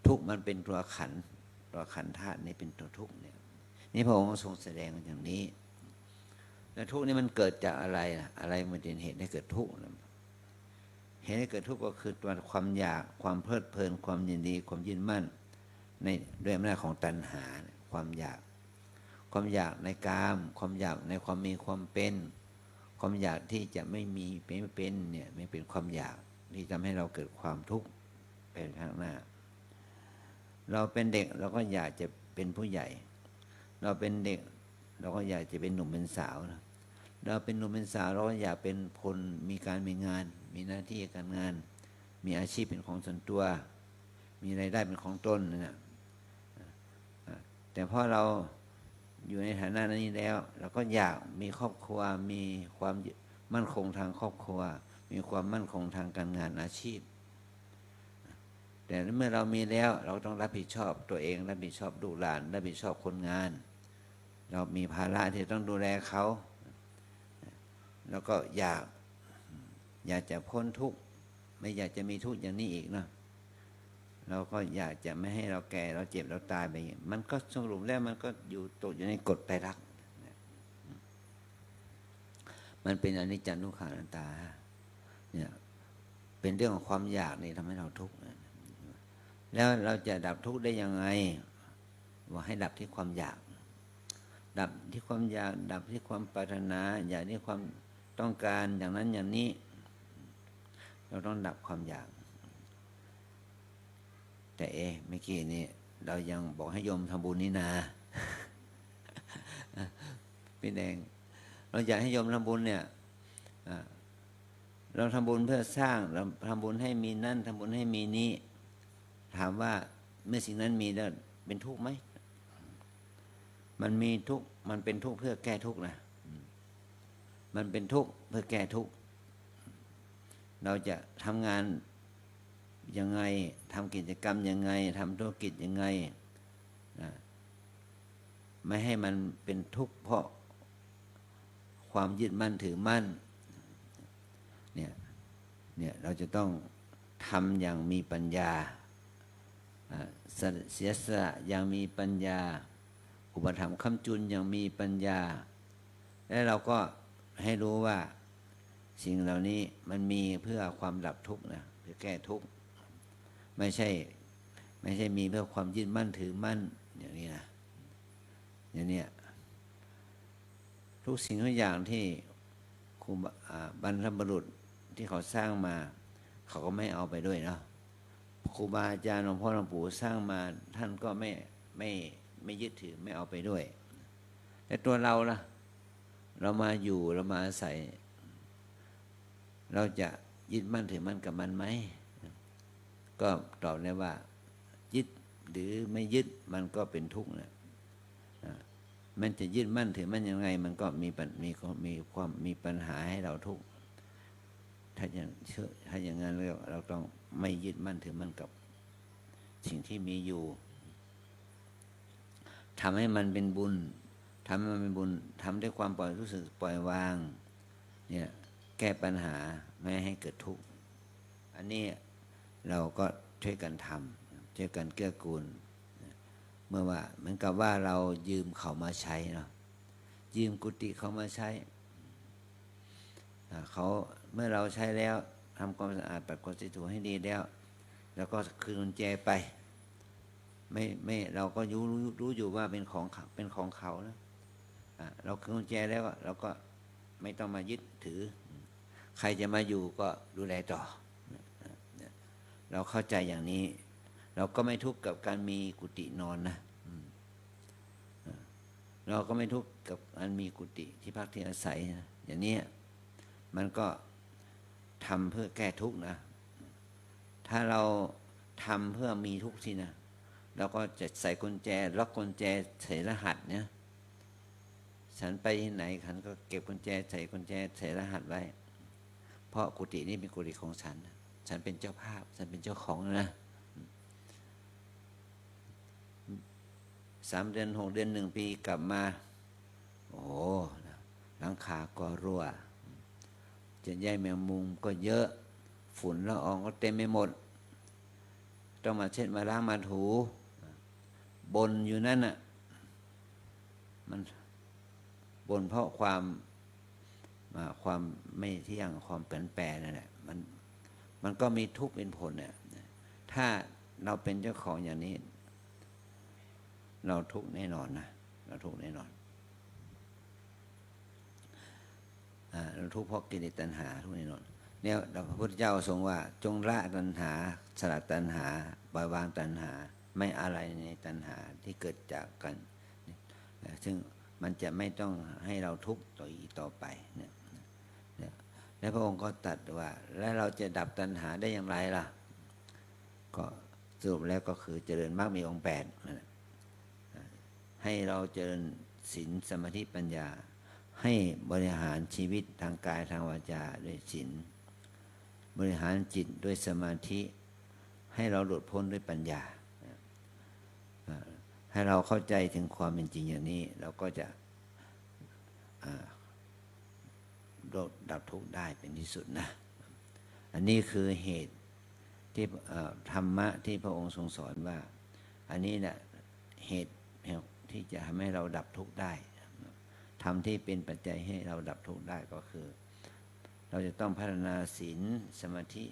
ทุกข์มันเป็นตัวขันธ์ธาตุนี่เป็นตัวทุกข์เนี่ยนี่พระองค์ทรงแสดงอย่างนี้แล้วทุกข์นี่มันเกิดจากอะไรอะไรมันเป็นเหตุให้เกิดทุกข์เหตุให้เกิดทุกข์ก็คือตัวความอยากความเพลิดเพลินความยินดีความยึดมั่นในด้วยอำนาจของตัณหาความอยากในกามความอยากในความมีความเป็นความอยากที่จะไม่มีไม่เป็นเนี่ยไม่เป็นความอยากที่ทำให้เราเกิดความทุกข์เป็นข้างหน้าเราเป็นเด็กเราก็อยากจะเป็นผู้ใหญ่เราเป็นเด็กเราก็อยากจะเป็นหนุ่มเป็นสาวนะเราเป็นหนุ่มเป็นสาวเราก็อยากเป็นคนมีการมีงานมีหน้าที่การงานมีอาชีพเป็นของส่วนตัวมีรายได้เป็นของตนนะแต่พอเราอยู่ในฐานะนี้แล้วเราก็อยากมีครอบครัวมีความมั่นคงทางครอบครัวมีความมั่นคงทางการงานอาชีพแต่เมื่อเรามีแล้วเราต้องรับผิดชอบตัวเองรับผิดชอบลูกหลานรับผิดชอบคนงานเรามีภาระที่ต้องดูแลเขาแล้วก็อยากจะพ้นทุกข์ไม่อยากจะมีทุกข์อย่างนี้อีกเนาะเราก็อยากจะไม่ให้เราแก่เราเจ็บเราตายไปมันก็สรุปแล้วมันก็ตกอยู่ในกฎไตรลักษณ์มันเป็นอนิจจังทุกขังอนัตตาเนี่ยเป็นเรื่องของความอยากนี่ทำให้เราทุกข์แล้วเราจะดับทุกข์ได้ยังไงว่าให้ดับที่ความอยากดับที่ความอยากดับที่ความปรารถนาอยากที่ความต้องการอย่างนั้นอย่างนี้เราต้องดับความอยากแต่เมื่อกี้นี้เรายังบอกให้โยมทำบุญนี่นาพี่แดงเราอยากให้โยมทำบุญเนี่ยเราทำบุญเพื่อสร้างเราทำบุญให้มีนั่นทำบุญให้มีนี้ถามว่าเมื่อสิ่งนั้นมีแล้วเป็นทุกข์ไหมมันมีทุกข์มันเป็นทุกข์เพื่อแก้ทุกข์นะมันเป็นทุกข์เพื่อแก้ทุกข์เราจะทำงาน ยังไงทำกิจกรรมยังไงทำธุรกิจยังไงนะไม่ให้มันเป็นทุกข์เพราะความยึดมั่นถือมั่นเนี่ยเราจะต้องทำอย่างมีปัญญาเสียสละอย่างมีปัญญาอุปถัมภ์ค้ำจุนอย่างมีปัญญาและเราก็ให้รู้ว่าสิ่งเหล่านี้มันมีเพื่อความดับทุกข์นะเพื่อแก้ทุกข์ไม่ใช่มีเพื่อความยึดมั่นถือมั่นอย่างนี้นะอย่างนี้ทุกสิ่งทุกอย่างที่ครูบรรพบุรุษที่เขาสร้างมาเขาก็ไม่เอาไปด้วยเนาะครูบาอาจารย์หลวงพ่อหลวงปู่สร้างมาท่านก็ไม่ยึดถือไม่เอาไปด้วยแต่ตัวเราล่ะเรามาอยู่เรามาอาศัยเราจะยึดมั่นถือมั่นกับมันไหมก็ตอบได้ว่ายึดหรือไม่ยึดมันก็เป็นทุกข์นะมันจะยึดมั่นถือมั่นยังไงมันก็มีความมีปัญหาให้เราทุกข์ถ้าอย่างนั้นเราต้องไม่ยึดมั่นถือมั่นกับสิ่งที่มีอยู่ทำให้มันเป็นบุญทำให้มันเป็นบุญทำด้วยความปล่อยรู้สึกปล่อยวางเนี่ยแก้ปัญหาไม่ให้เกิดทุกข์อันนี้เราก็ช่วยกันทำช่วยกันเกื้อกูลเมื่อว่าเหมือนกับว่าเรายืมเขามาใช้เนาะยืมกุฏิเขามาใช้เขาเมื่อเราใช้แล้วทำความสะอาดปัดกวาดถูให้ดีแล้วก็คืนกุญแจไปไม่เราก็รู้อยู่ว่าเป็นของเขานะเราคืนกุญแจแล้วเราก็ไม่ต้องมายึดถือใครจะมาอยู่ก็ดูแลต่อเราเข้าใจอย่างนี้เราก็ไม่ทุกข์กับการมีกุฏินอนนะเราก็ไม่ทุกข์กับการมีกุฏิที่พักที่อาศัยนะอย่างนี้มันก็ทำเพื่อแก้ทุกข์นะถ้าเราทำเพื่อมีทุกข์สินะเราก็จะใส่กุญแจล็อกกุญแจใส่รหัสเนี่ยฉันไปที่ไหนฉันก็เก็บกุญแจใส่กุญแจใส่รหัสไว้เพราะกุฏินี้เป็นกุฏิของฉันเป็นเจ้าภาพฉันเป็นเจ้าของนะ3 เดือน 6 เดือน 1 ปีกลับมาโอ้หลังคาก็รั่วจะใยแมงมุมก็เยอะฝุ่นละอองก็เต็มไปหมดต้องมาเช็ดมาล้างมาถูบนอยู่นั่นน่ะมันบนเพราะความไม่เที่ยงความเปลี่ยนแปลงนั่นแหละมันก็มีทุกข์เป็นผลเนี่ยถ้าเราเป็นเจ้าของอย่างนี้เราทุกข์แน่นอนนะเราทุกข์แน่นอนเราทุกข์เพราะกิเลสตัณหาทุกข์แน่นอนเนี่ยพระพุทธเจ้าทรงว่าจงละตัณหาสลัดตัณหาปล่อยวางตัณหาไม่อะไรในตัณหาที่เกิดจากกันซึ่งมันจะไม่ต้องให้เราทุกข์ต่อไปเนี่ยและพระองค์ก็ตรัสว่าแล้วเราจะดับตัณหาได้อย่างไรล่ะก็สรุปแล้วก็คือเจริญมรรคมีองค์ 8นั่นแหละให้เราเจริญศีลสมาธิปัญญาให้บริหารชีวิตทางกายทางวาจาด้วยศีลบริหารจิตด้วยสมาธิให้เราหลุดพ้นด้วยปัญญาให้เราเข้าใจถึงความเป็นจริงอย่างนี้เราก็จะดับทุกข์ได้เป็นที่สุดนะอันนี้คือเหตุที่ธรรมะที่พระองค์ทรงสอนว่าอันนี้แหละเหตุที่จะทำให้เราดับทุกข์ได้ธรรมที่เป็นปัจจัยให้เราดับทุกข์ได้ก็คือเราจะต้องพัฒนาศีลสมาธิ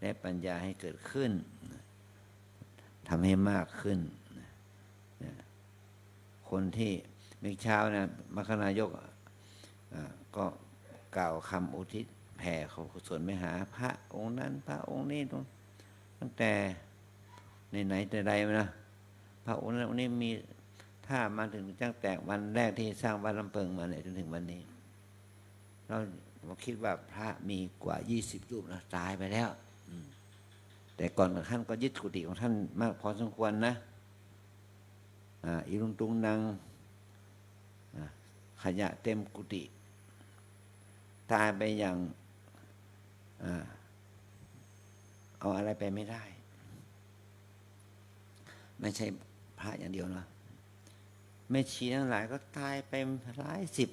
และปัญญาให้เกิดขึ้นทำให้มากขึ้นคนที่เมื่อเช้านะมรคนายกก็กล่าวคำอุทิศแผ่ขอกุศลไปหาพระองค์นั้นพระองค์นี้ตั้งแต่ไหนแต่ใดมานะพระองค์นั้นองค์นี้มีถ้ามาถึงตั้งแต่วันแรกที่สร้างวัดลำเพิงมาเนี่ยจนถึงวันนี้เราคิดว่าพระมีกว่า20 รูปนะตายไปแล้วแต่ก่อนท่านก็ยึดกุฏิของท่านมากพอสมควรนะอีลุงตุงนางขยะเต็มกุฏิตายไปอย่าง เอาอะไรไปไม่ได้ ไม่ใช่พระอย่างเดียวนะแม่ชีทั้งหลายก็ตายไปหลายสิบ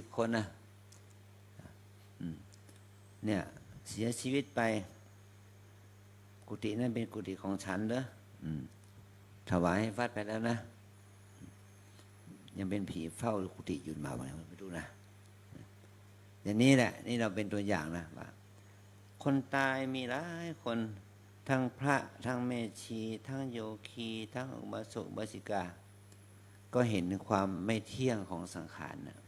30-40 คนนะเนี่ยเสียชีวิตไปกุฏินั่นเป็นกุฏิของฉันเหรอถวายให้วัดไปแล้วนะยังเป็นผีเฝ้ากุฏิอยู่มาไม่รู้นะอย่างนี้แหละนี่เราเป็นตัวอย่างนะว่าคนตายมีหลายคนทั้งพระทั้งแม่ชีทั้งโยคีทั้งอุบาสกอุบาสิกาก็เห็นความไม่เที่ยงของสังขารนะ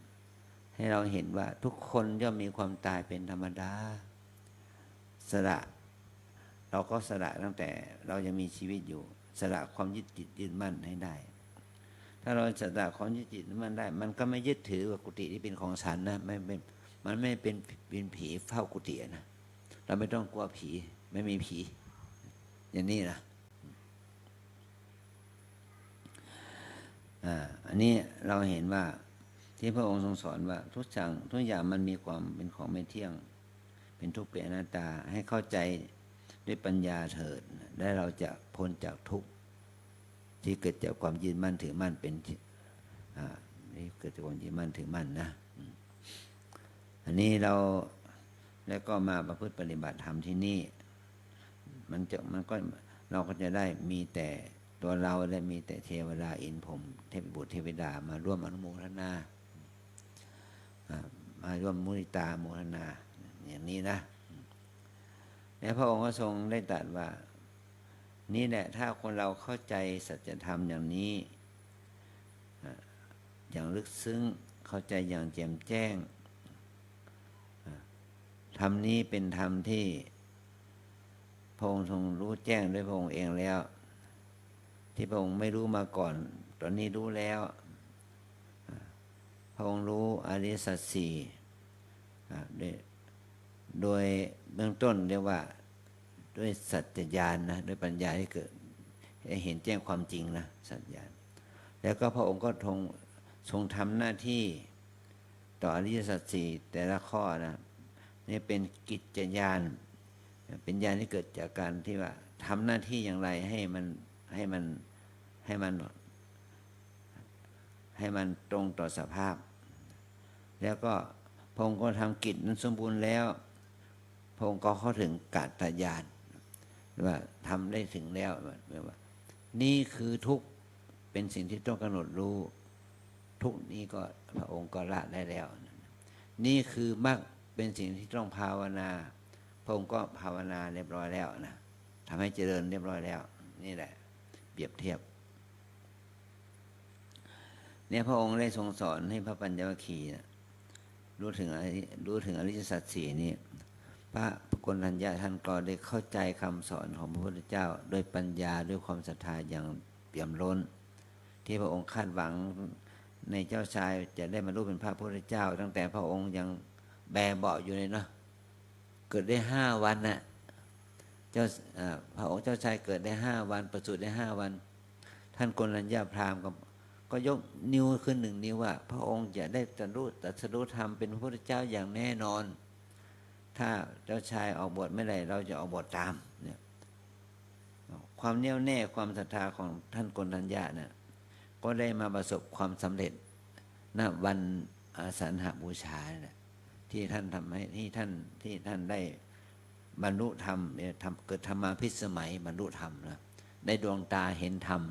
ให้เราเห็นว่าทุกคนย่อมมีความตายเป็นธรรมดาสละเราก็สละตั้งแต่เรายังมีชีวิตอยู่สละความยึดติดยึดมั่นให้ได้ถ้าเราสละความยึดติดยึดมั่นได้มันก็ไม่ยึดถือว่ากุฏิที่เป็นของฉันนะมันไม่เป็นผีเฝ้ากุฏินะเราไม่ต้องกลัวผีไม่มีผีอย่างนี้นะอันนี้เราเห็นว่าที่พระองค์ทรงสอนว่าทุกอย่างมันมีความเป็นของไม่เที่ยงเป็นทุกข์เป็นอนัตตาให้เข้าใจด้วยปัญญาเถิดและเราจะพ้นจากทุกข์ที่เกิดจากความยึดมั่นถือมั่นเป็นนี่เกิดจากความยึดมั่นถือมั่นนะอันนี้เราแล้วก็มาประพฤติปฏิบัติธรรมที่นี่มันก็เราก็จะได้มีแต่ตัวเราและมีแต่เทวดาอินพรหมเทพบุตรเทวดามาร่วมอนุโมทนามาร่วมมุทิตาโมทนาอย่างนี้นะแล้วพระองค์ก็ทรงได้ตรัสว่านี่แหละถ้าคนเราเข้าใจสัจธรรมอย่างนี้อย่างลึกซึ้งเข้าใจอย่างแจ่มแจ้งธรรมนี้เป็นธรรมที่พระองค์ทรงรู้แจ้งด้วยพระองค์เองแล้วที่พระองค์ไม่รู้มาก่อนตอนนี้รู้แล้วพระองค์รู้อริยสัจสี่โดยเบื้องต้นเรียกว่าด้วยสัจญาณนะด้วยปัญญาที่เกิดเห็นแจ้งความจริงนะสัจญาณแล้วก็พระองค์ก็ทรงทำหน้าที่ต่ออริยสัจสี่แต่ละข้อนะนี่เป็นกิจญาณเป็นญาณที่เกิดจากการที่ว่าทำหน้าที่อย่างไรให้มันตรงต่อสภาพแล้วก็พระองค์ก็ทำกิจนั้นสมบูรณ์แล้วพระองค์ก็เข้าถึงกัตถญาณว่าทำได้ถึงแล้วว่านี่คือทุกข์เป็นสิ่งที่ต้องกำหนดรู้ทุกข์นี้ก็พระองค์ก็ละได้แล้วนี่คือมรรคเป็นสิ่งที่ต้องภาวนาพระองค์ก็ภาวนาเรียบร้อยแล้วนะทำให้เจริญเรียบร้อยแล้วนี่แหละเปรียบเทียบเนี่ยพระองค์ได้ทรงสอนให้พระปัญญวคีนะรู้ถึงอริยสัจสี่นี้พระโกณทัญญาท่านก็ได้เข้าใจคำสอนของพระพุทธเจ้าด้วยปัญญาด้วยความศรัทธาอย่างเปี่ยมล้นที่พระองค์คาดหวังในเจ้าชายจะได้มารู้เป็นพระพุทธเจ้าตั้งแต่พระองค์ยังแบเบาะอยู่เลยเนาะเกิดได้5 วันน่ะพระองค์เจ้าชายเกิดได้5 วันประสูติได้5 วันท่านโกณทัญญาพราหมณ์ก็ยกนิ้วขึ้น1 นิ้วว่าพระองค์จะได้ตรัสรู้ธรรมเป็นพระพุทธเจ้าอย่างแน่นอนถ้าเจ้าชายออกบวชไม่ได้เราจะออกบวชตามเนี่ยความแน่วแน่ความศรัทธาของท่านโกณทัญญาเนี่ยก็ได้มาประสบความสำเร็จณวันอาสันหบูชาเนี่ยที่ท่านทำให้ที่ท่านได้บรรลุธรรมเนี่ยเกิดธรรมาภิสมัยบรรลุธรรมนะได้ดวงตาเห็นธรรม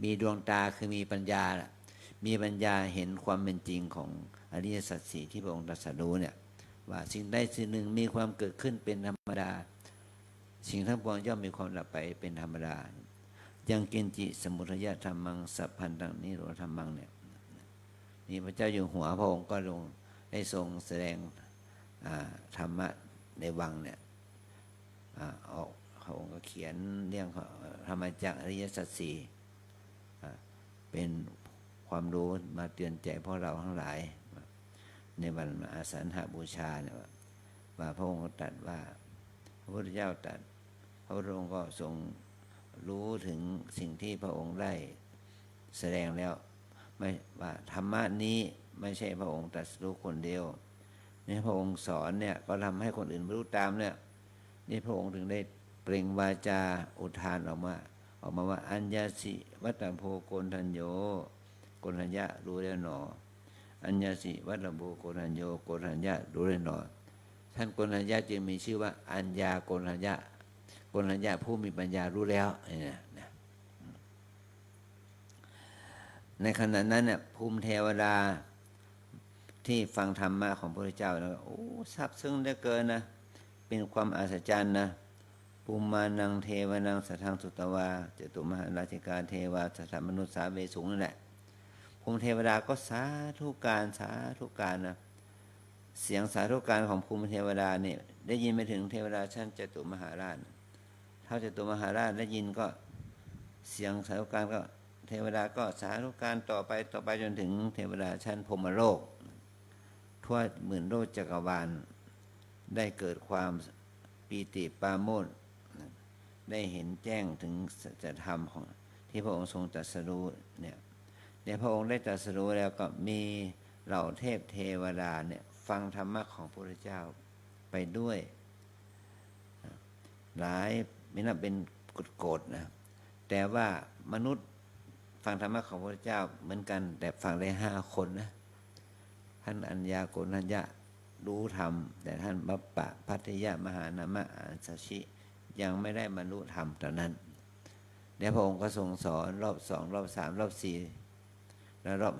มีดวงตาคือมีปัญญามีปัญญาเห็นความเป็นจริงของอริยสัจสี่ที่พระองค์ตรัสรู้เนี่ยว่าสิ่งใดสิ่งหนึ่งมีความเกิดขึ้นเป็นธรรมดาสิ่งทั้งปวงย่อมมีความดับไปเป็นธรรมดายังกินจิสมุทัยธรรมังสัพพันตังนิโรธธรรมังเนี่ยนี่พระเจ้าอยู่หัวพระองค์ก็ลงได้ทรงแสดงธรรมะในวังเนี่ยออกพระองค์ก็เขียนเรื่องธรรมจักรอริยสัจสี่เป็นความรู้มาเตือนใจพวกเราทั้งหลายในวันอาสันหบูชาเนี่ยว่าพระองค์ตรัสว่าพระพุทธเจ้าตรัสพระพุทธองค์ก็ทรงรู้ถึงสิ่งที่พระองค์ได้แสดงแล้วไม่ว่าธรรมะนี้ไม่ใช่พระองค์ตรัสรู้คนเดียวเนี่ยพระองค์สอนเนี่ยก็ทำให้คนอื่นบรรลุตามเนี่ย นี่พระองค์ถึงได้เปล่งวาจาอุทานออกมาว่าอัญญาสิวัตตโพโกณทัญโยโกณทัญญะรู้แล้วหนออัญญาสิวัตตโพโกณทัญโยโกณทัญญะรู้แล้วหนอท่านโกณทัญญะจึงมีชื่อว่าอัญญาโกณทัญญะโกณทัญญะผู้มีปัญญารู้แล้วเนี่ยในขณะนั้นเนี่ยภูมิเทวดาที่ฟังธรรมะของพระพุทธเจ้าแล้วโอ้ซาบซึ้งเหลือเกินนะเป็นความอัศจรรย์นะภูมิมานังเทวนังสัทธังสุตวาจตุมหาราชิกาเทวาสัทธมนุษย์สาเวสูงนั่นแหละภูมิเทวดาก็สาธุการสาธุการนะเสียงสาธุการของภูมิเทวดาเนี่ยได้ยินไปถึงเทวดาชั้นจตุมหาราชเท่าจตุมหาราชได้ยินก็เสียงสาธุการก็เทวดาก็สาธุการต่อไปจนถึงเทวดาชั้นพรหมโลกทั่วหมื่นโลกจักรวาลได้เกิดความปีติปราโมทย์ได้เห็นแจ้งถึงสัจธรรมของที่พระองค์ทรงตรัสรู้เนี่ยพระองค์ได้ตรัสรู้แล้วก็มีเหล่าเทพเทวดาเนี่ยฟังธรรมะของพระพุทธเจ้าไปด้วยหลายไม่นับเป็นกฎนะแต่ว่ามนุษย์ฟังธรรมะของพระพุทธเจ้าเหมือนกันแต่ฟังได้5 คนนะท่านอัญญาโกณทัญญะรู้ธรรมแต่ท่านบัปปะพัทยมหานามะอาสชิยังไม่ได้บรรลุธรรมตอนนั้นแล้วพระองค์ก็ทรงสอนรอบ2รอบ3รอบ4และรอบ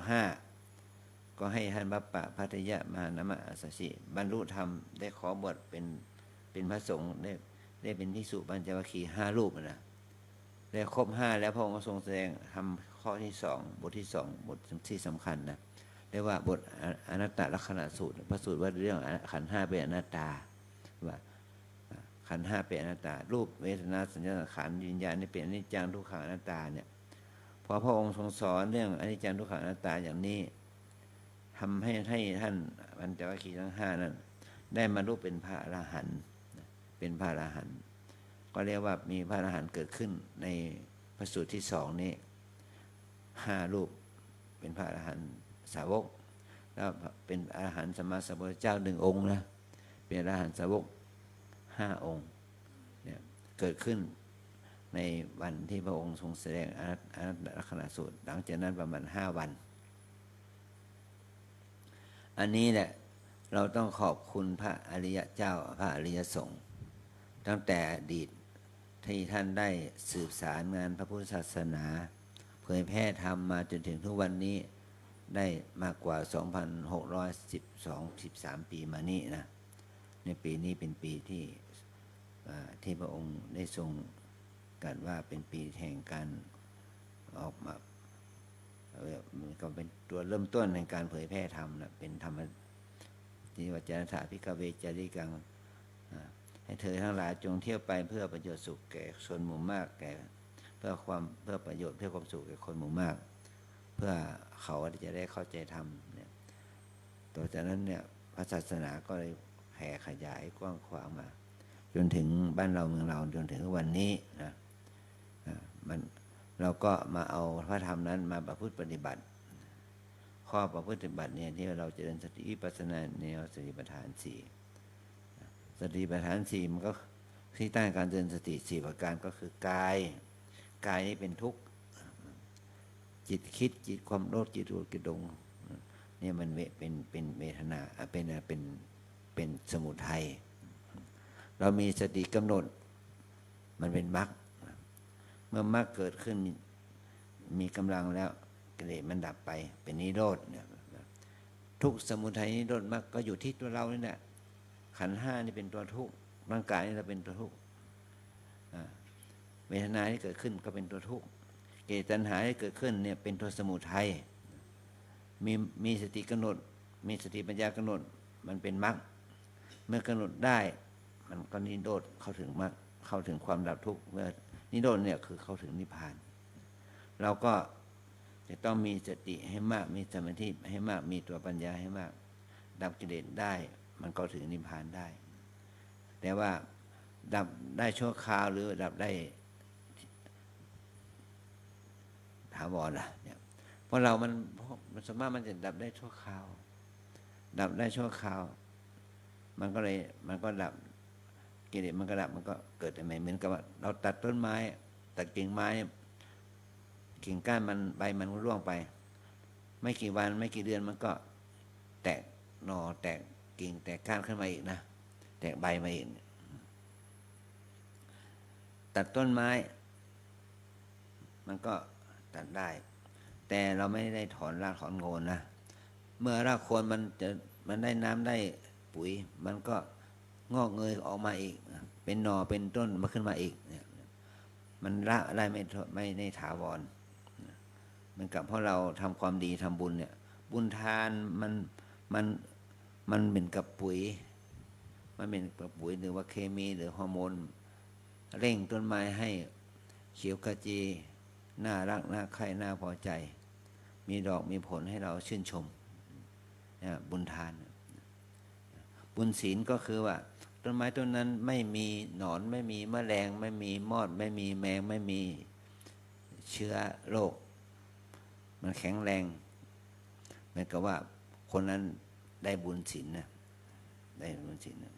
5ก็ให้ท่านบัปปะพัทยมหานามะอาสชิบรรลุธรรมได้ขอบวชเป็นพระสงฆ์ได้เป็นภิกษุปัญจวัคคีย์5 รูปนะได้ครบ5แล้วพระองค์ก็ทรงแสดงทำข้อที่2บทที่2บทที่สำคัญนะเรียกว่าบทอนัตตลักษณะสูตรพระสูตรว่าเรื่องขันธ์5เป็นอนัตตาว่าขันธ์5เป็นอนัตตารูปเวทนาสัญญาสังขารวิญญาณนี่เป็นอนิจจังทุกขังอนัตตาเนี่ยพอพระองค์ทรงสอนเรื่องอนิจจังทุกขังอนัตตาอย่างนี้ทำให้ท่านปัญจวัคคีย์ทั้ง5นั้นได้บรรลุเป็นพระอรหันต์เป็นพระอรหันต์ก็เรียกว่ามีพระอรหันต์เกิดขึ้นในพระสูตรที่2นี้5 รูปเป็นพระอรหันต์สาวกแล้วเป็นอรหันต์สัมมาสัมพุทธเจ้า1 องค์นะเป็นอรหันต์สาวก5 องค์เนี่ยเกิดขึ้นในวันที่พระองค์ทรงแสดงอนัตตลักษณะสูตรหลังจากนั้นประมาณ5 วันอันนี้แหละเราต้องขอบคุณพระอริยเจ้าพระอริยสงฆ์ตั้งแต่อดีตที่ท่านได้สืบสารงานพระพุทธศาสนาเผยแพร่ธรรมมาจนถึงทุกวันนี้ได้มากกว่า 2,613 ปีมานี้นะในปีนี้เป็นปีที่พระองค์ได้ทรงตรัสว่าเป็นปีแห่งการออกมาก็เป็นตัวเริ่มต้นในการเผยแพร่ธรรมนะเป็นธรรมที่วัจนะถาภิกขเวจาริกังให้เธอทั้งหลายจงเที่ยวไปเพื่อประโยชน์สุขแก่ชนหมู่มากเพื่อประโยชน์เพื่อความสุขแก่คนหมู่มากเพื่อเขาจะได้เข้าใจธรรมเนี่ยต่อจากนั้นเนี่ยพระศาสนาก็เลยแผ่ขยายกว้างขวางมาจนถึงบ้านเราเมืองเราจนถึงวันนี้นะเราก็มาเอาพระธรรมนั้นมาประพฤติปฏิบัติข้อประพฤติปฏิบัติเนี่ยที่เราจะเดินสติวิปัสสนาแนวสติปัฏฐาน4สติปัฏฐาน4มันก็ที่ตั้งการเดินสติ4ประการก็คือกายนี่เป็นทุกข์จิตคิดจิตความโลภจิตโกรธจิตหลงเนี่ยมันเป็นเวทนาเป็นสมุทัยเรามีสติกำหนดมันเป็นมรรคเมื่อมรรคเกิดขึ้นมีกำลังแล้วกิเลสมันดับไปเป็นนิโรธเนี่ยทุกสมุทัยนิโรธมรรคก็อยู่ที่ตัวเรานี่แหละขันธ์5นี่เป็นตัวทุกข์ร่างกายนี่เราเป็นตัวทุกข์เวทนาที่เกิดขึ้นก็เป็นตัวทุกข์กิเลสตัณหาที่เกิดขึ้นเนี่ยเป็นตัวสมุทัยมีสติกำหนดมีสติปัญญากำหนดมันเป็นมรรคเมื่อกำหนดได้มันก็นิโรธเข้าถึงมรรคเข้าถึงความดับทุกข์เมื่อนิโรธเนี่ยคือเข้าถึงนิพพานเราก็จะต้องมีสติให้มากมีสมาธิให้มากมีตัวปัญญาให้มากดับกิเลสได้มันก็ถึงนิพพานได้แต่ว่าดับได้ชั่วคราวหรือดับได้ถาวรล่ะเนี่ยเพราะเรามันสามารถมันจะดับได้ชั่วคราวดับได้ชั่วคราวมันก็ดับ กิเลสมันก็ดับมันก็เกิดใหม่เหมือนกับว่าเราตัดต้นไม้ตัดกิ่งไม้กิ่งก้านมันใบมันก็ร่วงไป ไม่กี่วันไม่กี่เดือนมันก็แตกหน่อแตกกิ่งแตกก้านขึ้นมาอีกนะแตกใบมาอีกตัดต้นไม้มันก็ตัดได้ แต่เราไม่ได้ถอนรากถอนโคนนะเมื่อรากโคนมันได้น้ำได้ปุ๋ยมันก็งอกเงยออกมาอีกเป็นหน่อเป็นต้นมาขึ้นมาอีกเนี่ยมันละได้ไม่ได้ถาวรเหมือนกับเพราะเราทำความดีทำบุญเนี่ยบุญทานมันเหมือนกับปุ๋ยมันเป็นกับปุ๋ยหรือว่าเคมีหรือฮอร์โมนเร่งต้นไม้ให้เขียวขจีน่ารักน่าใคร่น่าพอใจมีดอกมีผลให้เราชื่นชมบุญทานบุญศีลก็คือว่าต้นไม้ต้นนั้นไม่มีหนอนไม่มีแมลงไม่มีมอดไม่มีแมงไม่มีเชื้อโรคมันแข็งแรงเหมือนกับว่าคนนั้นได้บุญศีลนะได้บุญศีลนะ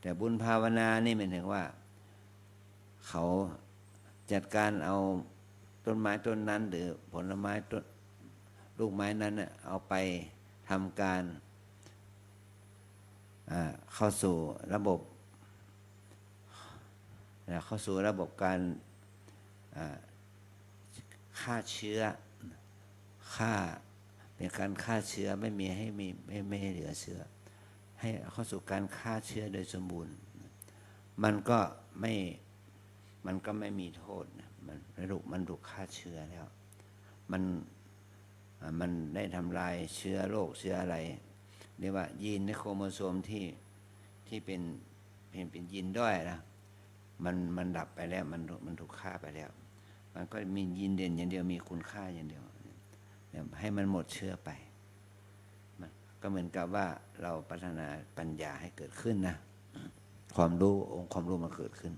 แต่บุญภาวนานี่หมายถึงว่าเขาจัดการเอาต้นไม้ต้นนั้นหรือผลไม้ต้นลูกไม้นั้นเอาไปทำการเข้าสู่ระบบการฆ่าเชื้อเป็นการฆ่าเชื้อไม่มีให้ไม่ให้เหลือเชื้อให้เข้าสู่การฆ่าเชื้อโดยสมบูรณ์มันก็ไม่มีโทษมันถูกฆ่าเชื้อแล้วมันได้ทำลายเชื้อโรคเชื้ออะไรเรียกว่ายีนในโครโมโซมที่เป็นยีนด้อยนะมันดับไปแล้วมันถูกฆ่าไปแล้วมันก็มียีนเด่นอย่างเดียวมีคุณค่าอย่างเดียวให้มันหมดเชื้อไปมันก็เหมือนกับว่าเราพัฒนาปัญญาให้เกิดขึ้นนะความรู้องค์ความรู้มันเกิดขึ้น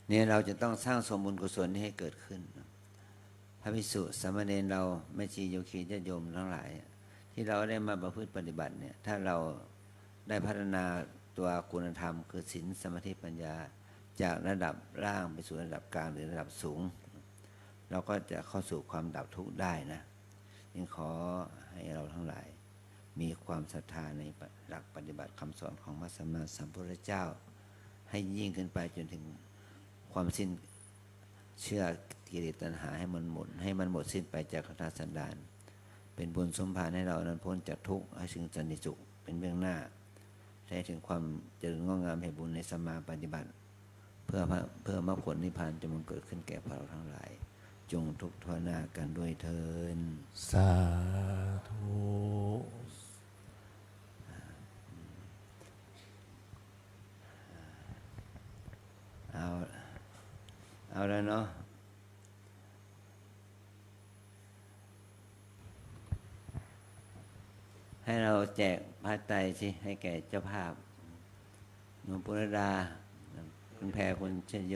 เนี่ยเราจะต้องสร้างสมบุญกุศลนี้ให้เกิดขึ้นพระภิกษุสามเณรเราแม่ชีโยคีญาติโยมทั้งหลายที่เราได้มาประพฤติปฏิบัติเนี่ยถ้าเราได้พัฒนาตัวคุณธรรมคือศีลสมาธิปัญญาจากระดับล่างไปสู่ระดับกลางหรือระดับสูงเราก็จะเข้าสู่ความดับทุกข์ได้นะจึงขอให้เราทั้งหลายมีความศรัทธาในหลักปฏิบัติคำสอนของพระสัมมาสัมพุทธเจ้าให้ยิ่งขึ้นไปจนถึงความสิ้นเชื่อกิเลสตัณหาให้มันหมดสิ้นไปจากขันธสันดานเป็นบุญสมภารให้เรานั้นพ้นจากทุกข์ให้ถึงสันติสุขเป็นเบื้องหน้าให้ถึงความเจริญงอกงามแห่งบุญในสมาปฏิบัติเพื่อมรรคผลนิพพานจะมันเกิดขึ้นแก่พวกเราทั้งหลายจงทุกข์ทนหน้ากันด้วยเถิดสาธุ เอาแล้วเนาะให้เราแจกผ้าไตรสิให้แก่เจ้าภาพหลวงปุรดาคุณแพรคุณเชยโย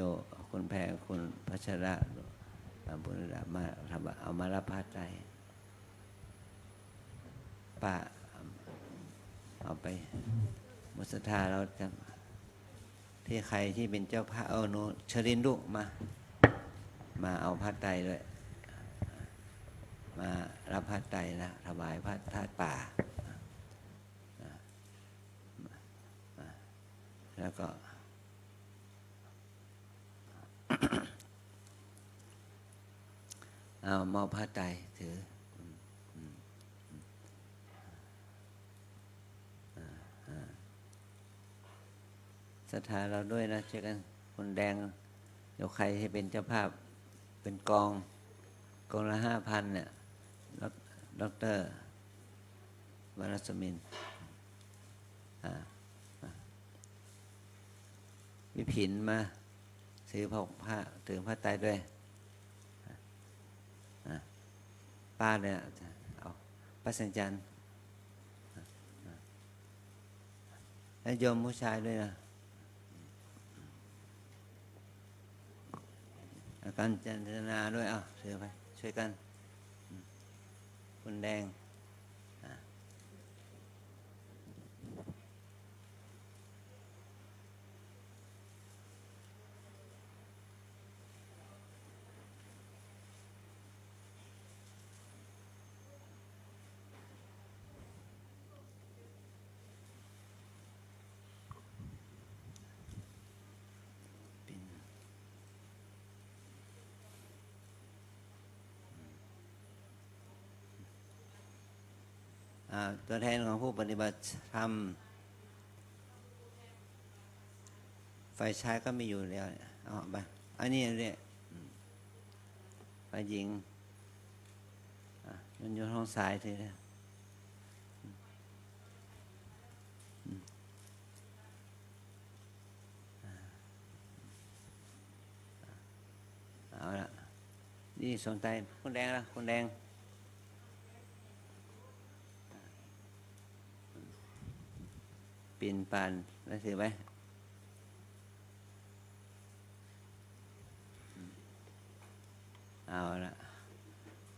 คุณแพรคุณพัชระหลวงปุรดามาเอามารับผ้าไตรป้าเอาไปมุสธาเราจะที่ใครที่เป็นเจ้าภาพโนชรินลูกมาเอาผ้าไตรด้วยมารับผ้าไตรนะถวายผ้าธาตุป่าแล้วก็ เอามอบผ้าไตรถือศรัทธาเราด้วยนะเช่วยกันคนแดงเดี๋ยวใครที่เป็นเจ้าภาพเป็นกองละ 5,000 เนี่ยดร.วรสมินวิผินมาซื้อผ้าถือผ้าไตรด้วยป้าเนี่ยเอาป้าสัญจันทร์และโยมผู้ชายด้วยนะอาการจันทนาด้วยเสือไปช่วยกันคุณแดง ตัวแทนของผู้ปฏิบัติธรรมฝ่ายชายก็มีอยู่แล้วเอาไปอันนี้เนี่ยฝ่ายหญิงมันอยู่ท้องซ้ายทีเดียวเอาละนี่สนใจคนแดงละคนแดงปีนปานแล้วถือไว้เอาละ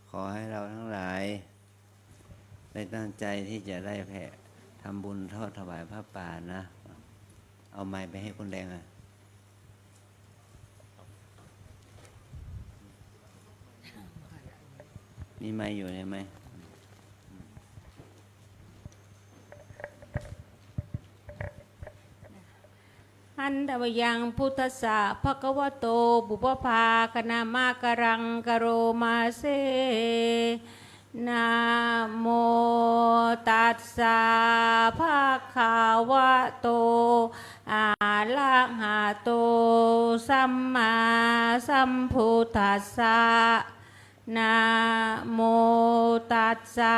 ขอให้เราทั้งหลายได้ตั้งใจที่จะได้แผ่ทำบุญทอดถวายพระป่านะเอาไม้ไปให้คนแดงมีไม้อยู่ใช่ไหมอันตวยังพุทธัสสะภะคะวะโตบุพพาคณามากรังกโรมาเซนะโมตัสสะภะคะวะโตอะระหะโตสัมมาสัมพุทธัสสะนะโมตัสสะ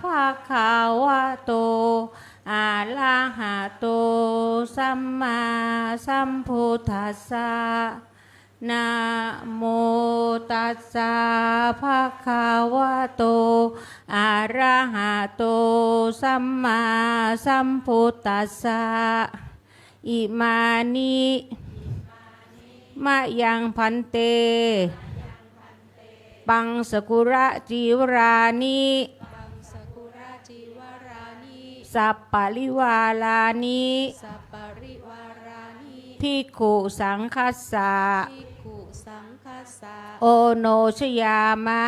ภะคะวะโตอะระหะโตสัมมาสัมพุทธัสสะนะโมตัสสะภะคะวะโตอะระหะโตสัมมาสัมพุทธัสสะอิมานิมะยังพันเตปังสกุระจีวรานิสัปปะริวาลานิภิกขุสังคัสสะโอโนชยามะ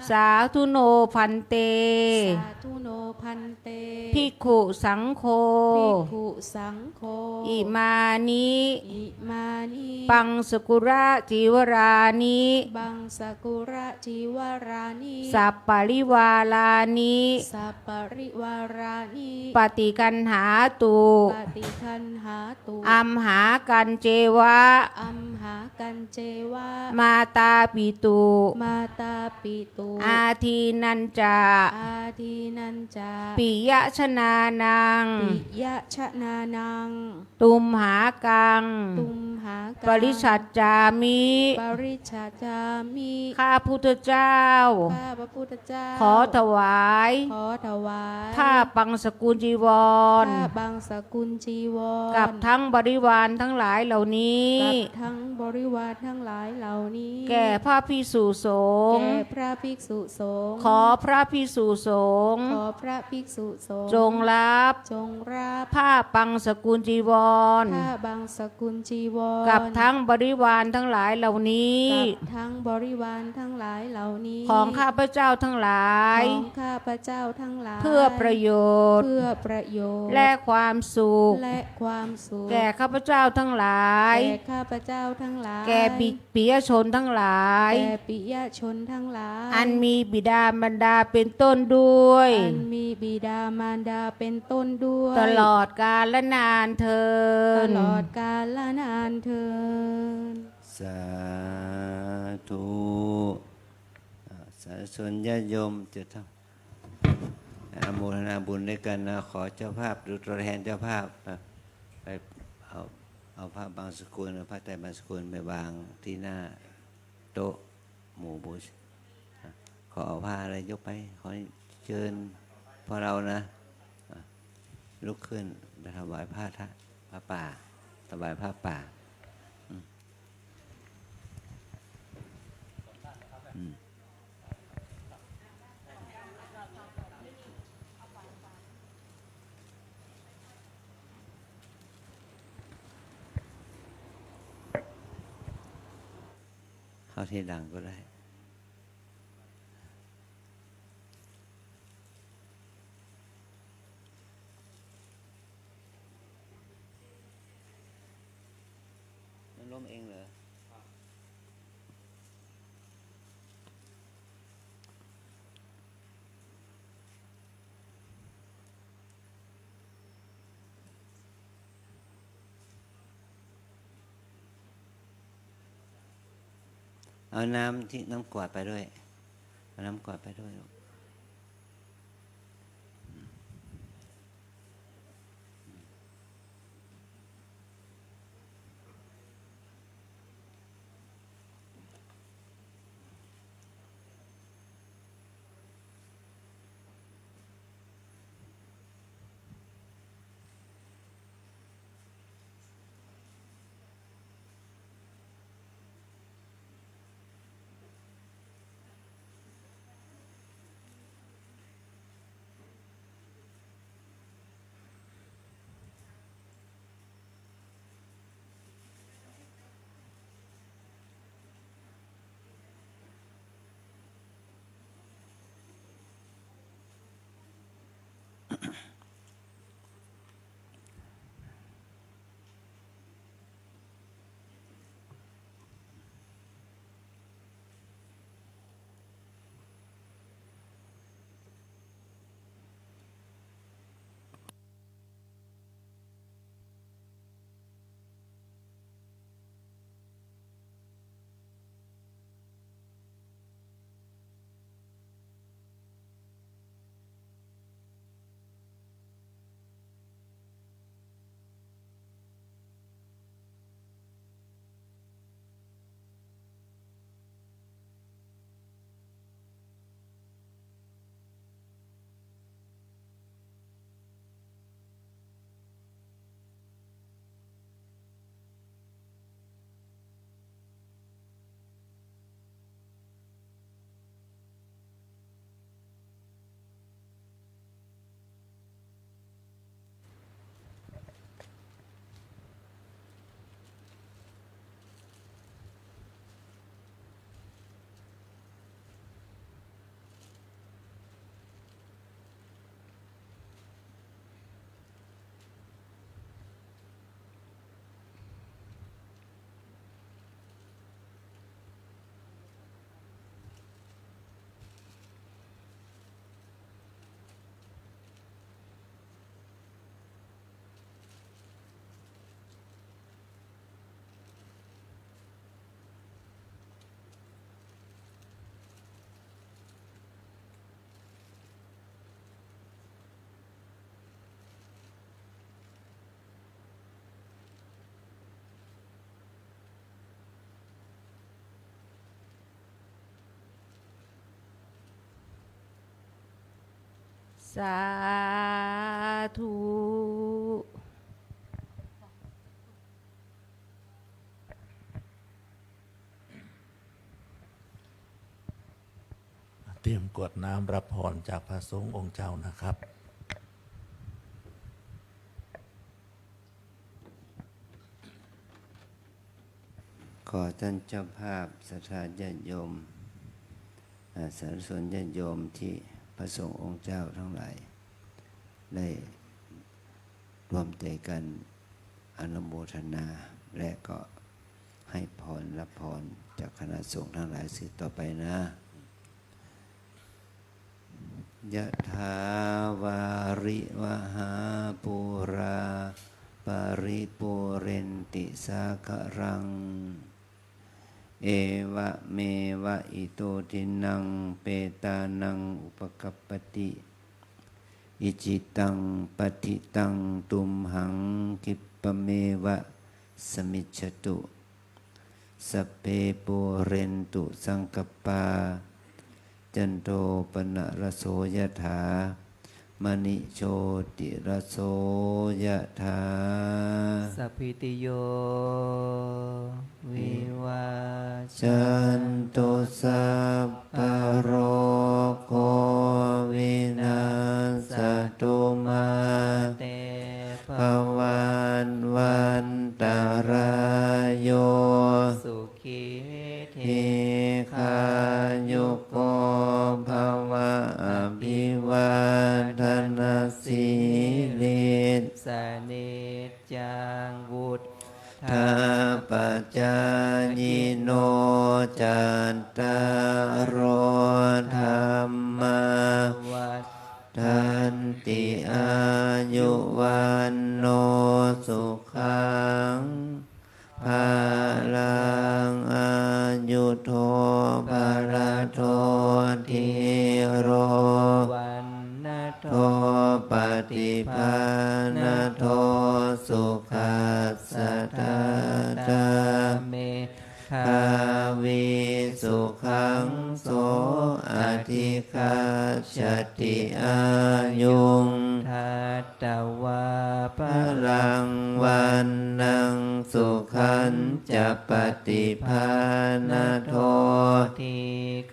สาธุโนพันเตภิกขุสังโฆอิมานิปังสกุระจีวรานิสัปปะริวาลานิปฏิกันหาตุอัมหากันเจวะมาตาปิตุอาทีนันจาปิยชนานังตุมหากังปริชัจจามิข้าพุทธเจ้าขอถวายผ้าปังสกุลจีวรกับทั้งบริวารทั้งหลายเหล่านี้แก่พระภิกษุสงฆ์ขอพระภิกษุสงฆ์จงรับผ้าปังสกุลจีวรกับทั้งบริวารทั้งหลายเหล่านี้ของข้าพเจ้าทั้งหลายเพื่อประโยชน์และความสุขแก่ข้าพเจ้าทั้งหลายแก่ปิยชนทั้งหลายอันมีบิดามารดาเป็นต้นด้วยตลอดกาลและนานเทินสาธุสาธุชนญาติโยมจะทำอนุโมทนาบุญด้วยกันนะขอเจ้าภาพหรือตัวแทนเจ้าภาพไปเอาผ้าบางสกุลผ้าไตรบางสกุลไปวางที่หน้าโต๊ะหมู่บูชขอเอาผ้าอะไรยกไปขอเชิญพวกเรานะลุกขึ้นไปถวายผ้าป่าถวายผ้าป่าเข้าที่ดังก็ได้มันล้มเองเหรอ เอาน้ำที่น้ำกวาดไปด้วยเอาน้ำกวาดไปด้วยลูกสาธุ เตรียมกรวดน้ำรับพรจากพระสงฆ์องค์เจ้านะครับ ขอท่านเจ้าภาพศรัทธาญาติโยมสาธุชนญาติโยมที่พระสงฆ์องค์เจ้าทั้งหลายได้รวมใจกันอนุโมทนาและก็ให้พรรับพรจากคณะสงฆ์ทั้งหลายสืบต่อไปนะยะถาวาริวหาปุราปาริปุเรนติสาครังเอวะเมวะอิโตทินังเปตานังอุปกัปปติอิจิตังปฏิตังตุมหังคิปะเมวะสมิจฉตุสัพเพปุเรนตุสังกปปาจันโทปนะระโสยถามณิโชติระโสยถา สัพพิติโยวิวัช จันตุสัพพะโรโควินาศตุมา เตภ ภวันวันตารายโย สุขีเท ทิคายุโกภวะอภิวาทนาสีลิส สนิจจังวุฒ ทาปัจจายิโนจัตตารโอธรรมา วัฏ ทันติอายุวันโนสุขังภาลังอายุโท ชติอายุง ทัตตวาปะ พลังวันนังสุขันจะปฏิภาณโท ที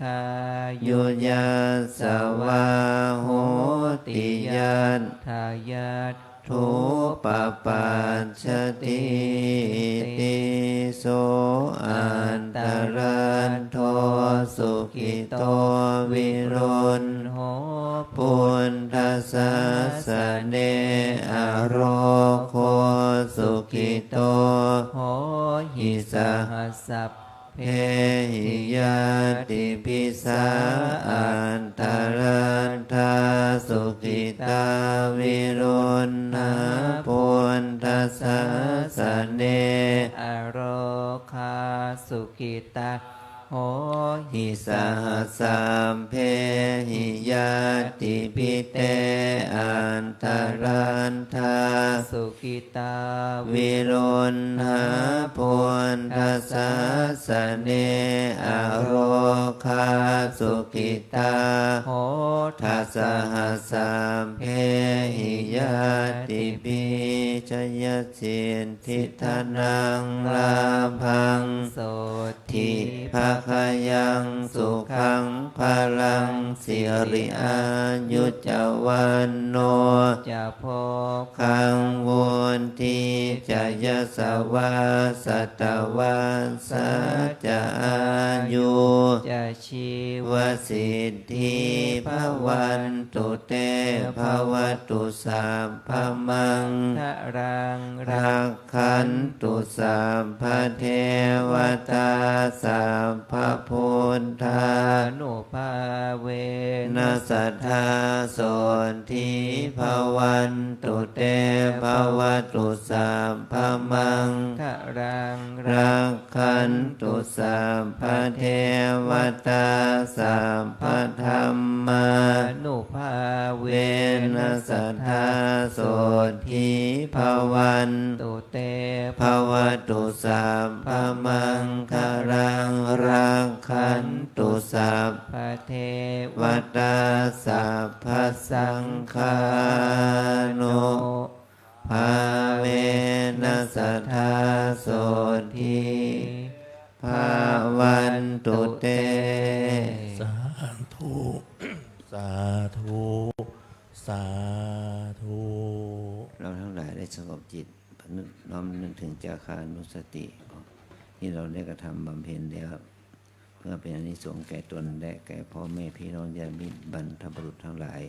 คา ยุยาสวาโหติยาน ทายาท ทุปปัจฉติติโสอันตรันโทสุขิโตวิรุณ โห ปุณทสาสเนอโรโคสุขิโต โหหิ หิส สหัสสัพเพ เพหิยาติปิสาอันตรันทาสุขิตาวิรุณนาปุณทสาสเน อโรคาสุกิตาโหหิ หิสหัสสัมเพหิยาติปิเตอันตรันทา สุกิตา วิรุณหาปุณทสาสเนอโรคาสุขิตา โห ทัสสะหัสสัมเพหิยาติปิชยสินทิธานังลาภัง โส ทิภาคยังสุขังพลังสิริอายุจวันโน จะโพ ขังวุนทีจะยสวาสัตวันสัจจะอายุ จะชี วสิทธิภวันตุเตภวตุสัมภมัง ทะรัง รักขันตุสัมภเทวตาสัมภพุทธา นุภาเว นาสัทธาโสนทิภวันตุเตภวตุสัมภมัง ทะรัง รักขันตุสัมภเทวตาสัมภธรรมา นุภาเว เวนัสสัทธาโสทิภวัน ตุเต ภวตุสัมภมังคารังรักขันตุสัพ พระเทว วัตตาสัพพสังฆานุภาเวนัสสัทธาโสทิภาวันตุเต สาธุ สาธุ สาธุ เราทั้งหลายได้สงบจิตน้อมนึกถึงจาคานุสติ ที่เราได้กระทำบำเพ็ญแล้วเพื่อเป็นอานิสงส์แก่ตนและแก่พ่อแม่พี่น้องญาติมิตรบรรพบุรุษทั้งหลาย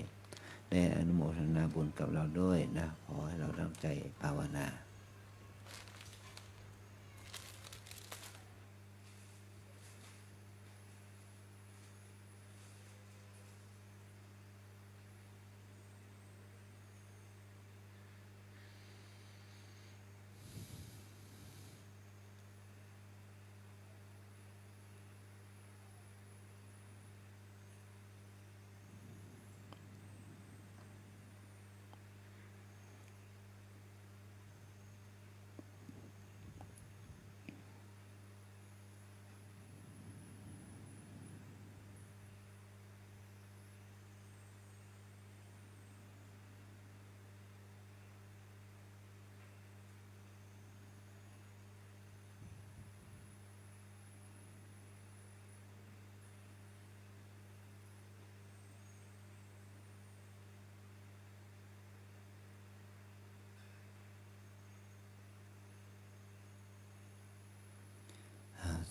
ได้อนุโมทนาบุญกับเราด้วยนะขอให้เราตั้งใจภาวนา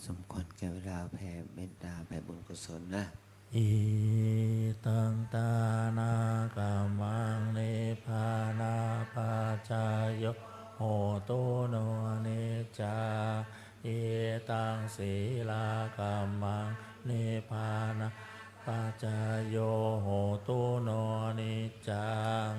สมควรแก่เวลาแผ่เมตตาแผ่บุญกุศลนะ อิตังตานากามังเนภานาปาจายโยโหตุโนเนจาอิตังศีลากามังเนภานาปาจายโยโหตุโนนิจัง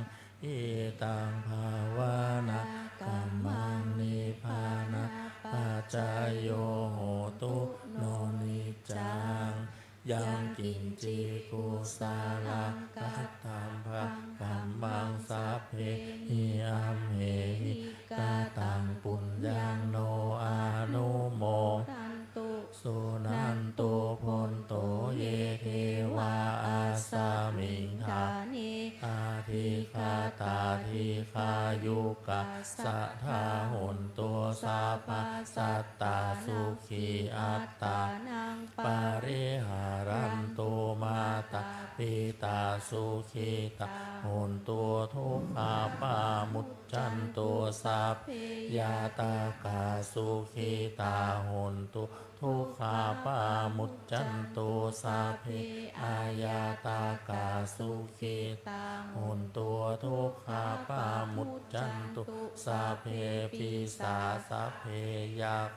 อิตังภาวานากามังเนภานาปาจายโยโหตุโนนิจังยังกินจิกุสาลากัตถัมภะกัมมังสัพเพหิอัมเหหิกาตังปุญญังโนอานุโม ตันตุ สุนันตุพนโตเยเทวาอาสา ตาทิคายุกะสัทธาหนตัวสาปะสัตตาสุขีอัตตานังปาริหารันตุมาตาปิตาสุขีตาหนตัวทุกขาปามุจจันตัวสัพเพยาตากาสุขีตาหนตัวทุกขาปามุจจันตุสัพเพอายาตากาสุขีตาหนตัวทุกขาปามุจจันตุสัพเพปิสาสัพเพยัก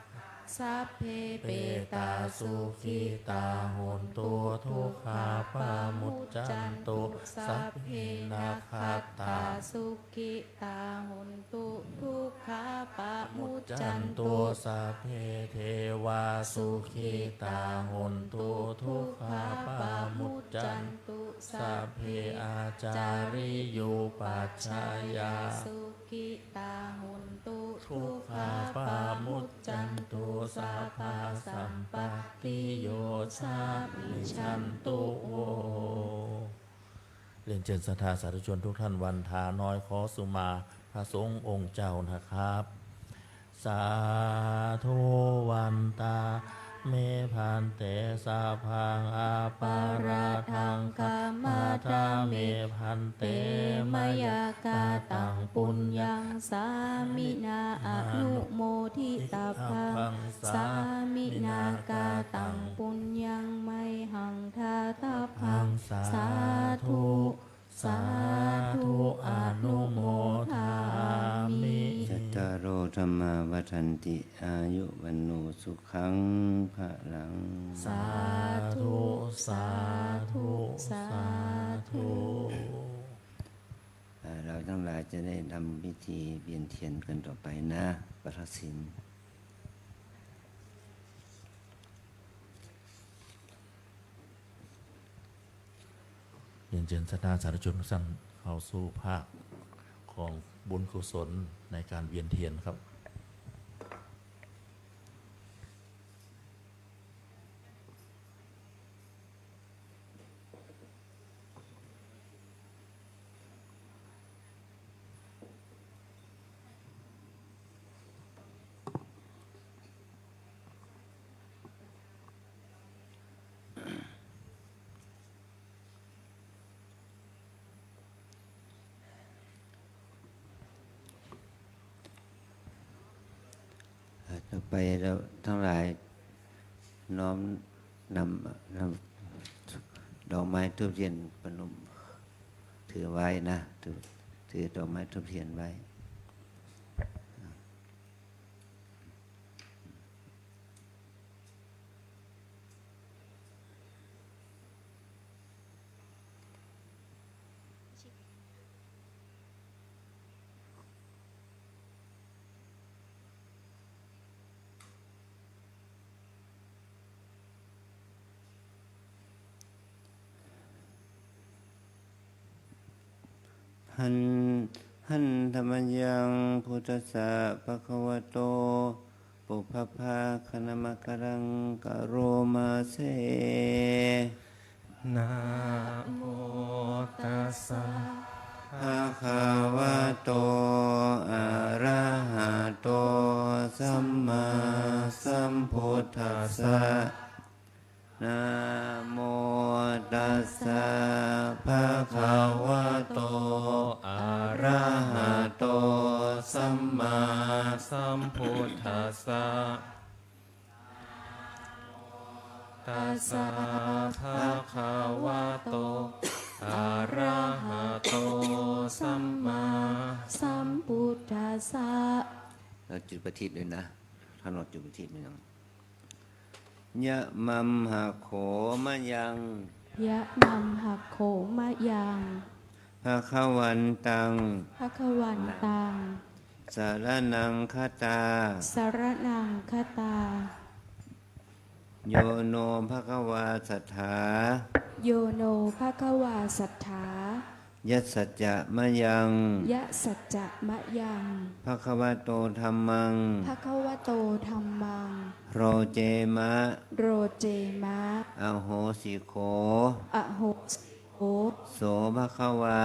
สัพเพเปตาสุขีตาหนตัวทุกขาปามุจจันตุสัพเพนาคาตาสุขิตาหุนตุทุกขาปะมุจจั จั น น ตุ ตุสัพเพเทวาสุขีตาหนตุทุกขาปามุจจันตุสัพเพอาจาริยุปัชฌายาสุขิตาหุนตุ ทุกขาปามุจจันตุสัพพะสัมปติโยชามิชันตุโวเรียนเชิญศรัทธาสาธุชนทุกท่านวันทาน้อยขอสุมาพระสงฆ์องค์เจ้านะครับ สาธุวันตาเมพันเตสาพังอาปาราทังกามาทาเมพันเตมยากาตังปุญญังสามินาอนุโมทิตาพังสามินากาตังปุญญังไมหังทาตาพังสาธุสาธุอนุโมทามิ จัตตารโอธรรมาวัฏันติอายุวันโนสุขังภะลัง สาธุสาธุสาธุ เราทั้งหลายจะได้ทำพิธีเวียนเทียนกันต่อไปนะประทักษิณ เรียนเชิญศรัทธาสาธุชนทุกท่านเข้าสู่ภาคของบุญกุศลในการเวียนเทียนครับ ต่อไปเราทั้งหลายน้อมนำดอกไม้ทูบเทียนประนมถือไว้นะถือดอกไม้ทูบเทียนไว้หันธรรมยังพุทธัสสะภะคะวะโตปุพพะคณมะกรังกะโรมาเส นะโมตัสสะ ภะคะวะโตอะระหะโตสัมมาสัมพุทธัสสะนะโมตัสสะภะคะวะโตอะระหะโตสัมมาสัมพุทธัสสะตัสสะภะคะวะโตอะระหะโตสัมมาสัมพุทธัสสะ เราจุดประทีปด้วยนะถ้าเราจุดประทีปไม่ต้องยะมัมหะโขมะยัง ยะมัมหะโขมะยัง ภะคะวันตัง ภะคะวันตัง สารนังคตา สรนังคตา โยโนภะคะวาสัทธา โยโนภะคะวาสัทธา ยัสสัจจะมะยัง ยะสัจจะมะยัง ภะคะวะโตธัมมัง ภะคะวะโตธัมมัง โรเจมะ โรเจมะ อโหสิโข อโหสิโก โสภควา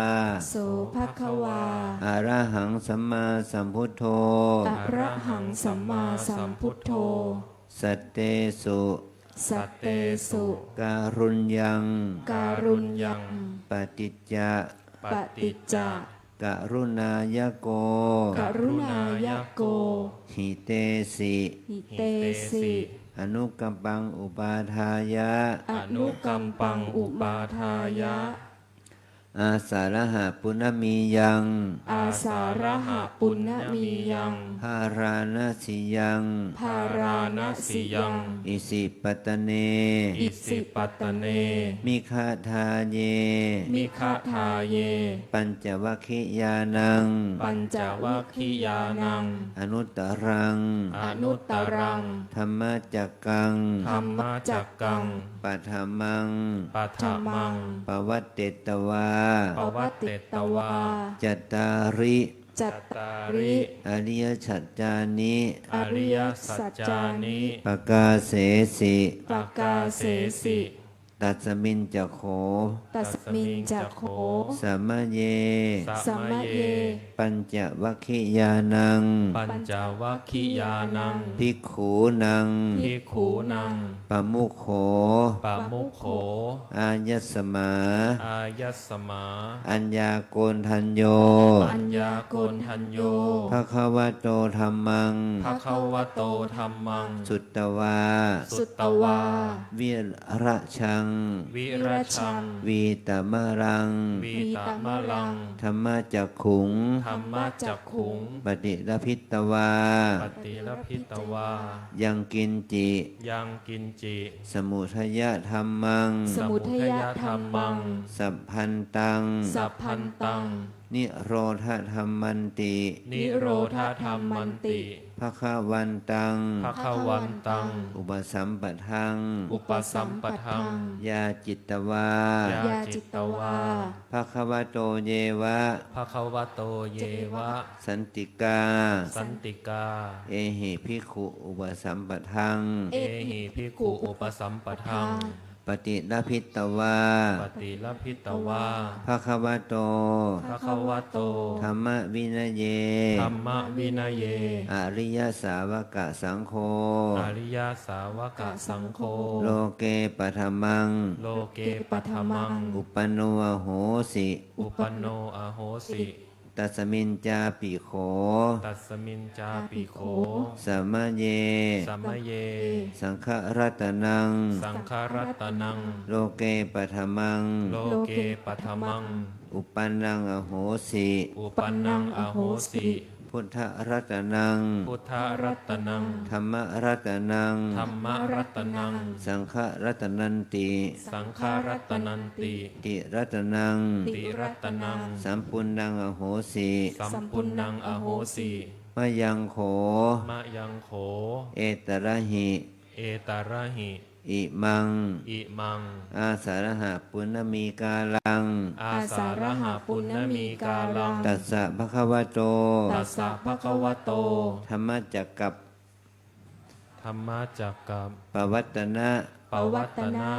โสภควา อะระหังสัมมาสัมพุทโธ อะระหังสัมมาสัมพุทโธ สัตเตสุ สัตเตสุ การุญยัง การุญยัง ปฏิจจะ ปฏิจจ กรุณายโก กรุณายโก หิเตสิ หิเตสิ อนุกัมปังอุปาทายะ อนุกัมปังอุปาทายะ อาสาระหะปุณมียัง อาสาระหะปุณณมียัง ภาราณสียัง ภาราณสิยัง อิสิปตเน อิสิปตเน มิคาทาเย มิคทาเย ปัญจวัคคิยานัง ปัญจวัคคิยานัง อนุตตรัง อนุตตรัง ธรรมจักกัง ธรรมจักกัง ปัทมัง ปัทมัง ปวัตเตตวา ปวัตติตวา จัตตาริ จัตตาริ อริยฉัจจานิ อริยสัจจานิ ปกาเสสิ ปกาเสสิ ตัสมินจะโข ตัสมินจักโข สัมมะเย สัมมะเย ปัญจวัคคิยานัง ปัญจวัคคียานัง ภิกขูนัง ภิกขุนัง ปมุขโข ปามุขโข อายัสสมา อายัสสมา อัญญาโกณทัญโย ปัญญาโกณทัญโย ภะคะวะโตธัมมัง ภะคะวะโตธัมมัง สุตตวา สุตตวา วิระชัง วิรชัง วีตมะรัง วีตมะลัง ธรรมจักขุง ธรรมจักขุง ปฏิรพิตวา ปฏิรพิตวา ยังกินจิ ยังกินจิ สมุทยธัมมัง สมุทยธรรมัง สัพพันตัง สัพพันตัง นิโรธธรรมันติ นิโรธธรรมันติ ภะคะวันตัง ภะคะวันตัง อุปสัมปทัง อุปสัมปทัง ยาจิตตวา ยาจิตตวา ภะคะวะโตเยวะ ภะคะวะโตเยวะ สันติกา สันติกา เอหิภิกขุอุปสัมปทัง เอหิภิกขุอุปสัมปทัง ปฏิรพิตวา ปฏิรพิตวา ภะคะวะโต ภะคะวะโต ธรรมวินัยเย ธรรมวินัยเย อริยสาวกสังโฆ อริยสาวกสังโฆ โลเกปัทมัง โลเกปัทมัง อุปนโนโหสิ อุปโนอโหสิ ตัสมินจาปิโข ตัสมินจาปิโข สัมมะเย สัมมะเย สังฆรัตนัง สังฆรัตนัง โลเกปัทมัง โลเกปัทมัง อุปนังอโหสิ อุปนังอโหสิ พุทธรัตนัง พุทธรัตนัง ธรรมรัตนัง ธรรมรัตนัง สังฆรัตนันติ สังฆรัตนันติ ติรัตนัง ติรัตนัง สัมปุณนังอโหสิ สัมปุณนังอโหสิ มะยังโข มะยังโข เอตระหิ เอตาระหิ อิมัง อิมัง อาสารหะปุณณมีกาลัง อาสารหาปุณณมีกาลัง ตัสสะภะคะวะโต ตัสสะภะคะวะโต ธรรมจักกับ ธรรมจักกับ ปวัตตนะ ปวัตตนะ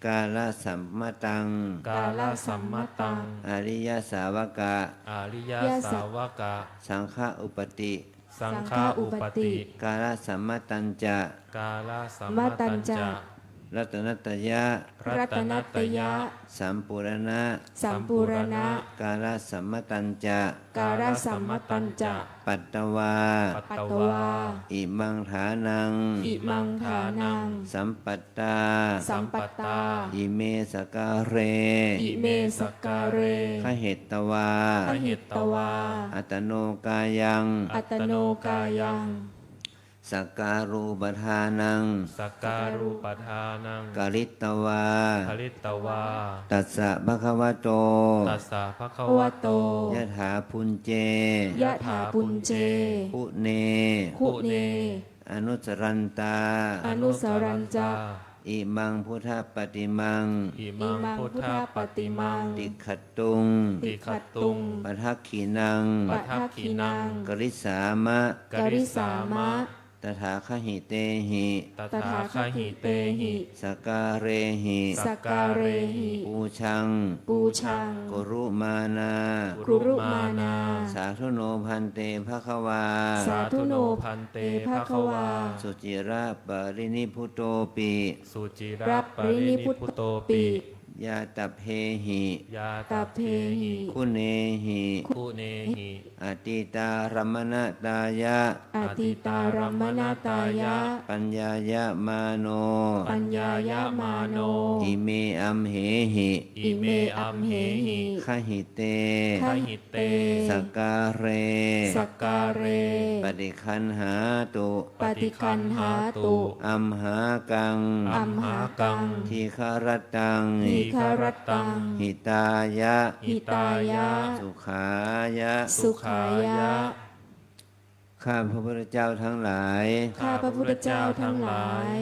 กาลสัมมตัง กาลสัมมตัง อริยสาวกะ อาริยสาวกะ สังฆอุปติ สังฆาอุปติ กาลสัมมตัญจะ กาลสัมมตัญจะ รัตนัตยะ รัตนัตยะ สัมปุรณะ สัมปูรณะ กาลสัมมตัญจะ การสัมมตัญจะ ปัตตวา ปัต ปัต ต ต วา วา อิมังฐานัง อิมังฐานัง สัมปัตตา สัมปตตา อิเมสการเร อิเมสกการเร ขเหตตวา ขหิตตวา อัตโนกายัง อัตโนกายัง สักการูปทานัง สักการุปทานัง กริตตวา ภริตวา ตัสสะภะคะวะโต ตัสสะภะคะ โอ วะ โต โต ยะถาพุญเจ ยะถาปุญเจ ปุเน คุเน อนุสรันตา อนุสรัญจะ อิมังพุทธปฏิมัง อิมังพุทธปฏิมัง ติขัดตุง ติขตุง ปทักขีนัง ปัททักขินัง กริสามะ กริสามะ อ ตถาคหิเตหิ ตถาคหิเตหิ สกการเรหิ สักการะหิ ปูชัง ปูชัง กุรุมานา กุรุมานา สาธุโนพันเตภคะวา สาธุโน พันเต ภ ภ ะ คะ คะ วา วา สุจิระปรินิพุตโตปิ สุจิ รั ระ บ ป ริ ริ นิ นิ พุ พุ ต ตโต ปิ ปิ ยาตัพเพหิ ยา ตาเพหิ คุเนหิ คุเนหิ อติตารมณตายะ อติตารัมมนาตายะ ปัญญายะมาโน ปัญญายามาโน อิเมอัมเหหิ อิเมอัมเหหิ ขหิเต ขหิเต สกการเร สักการเร ปฏิคันหาตุ ปฏิคันหาตุ อัมหากัง อัมหากัง ทีฆรตัง ทีฆรตัง หิตายะ หิตายะ สุขายะ สุขายะ ข้าพระพุทธเจ้าทั้งหลาย ข้าพระพุทธเจ้าทั้งหลาย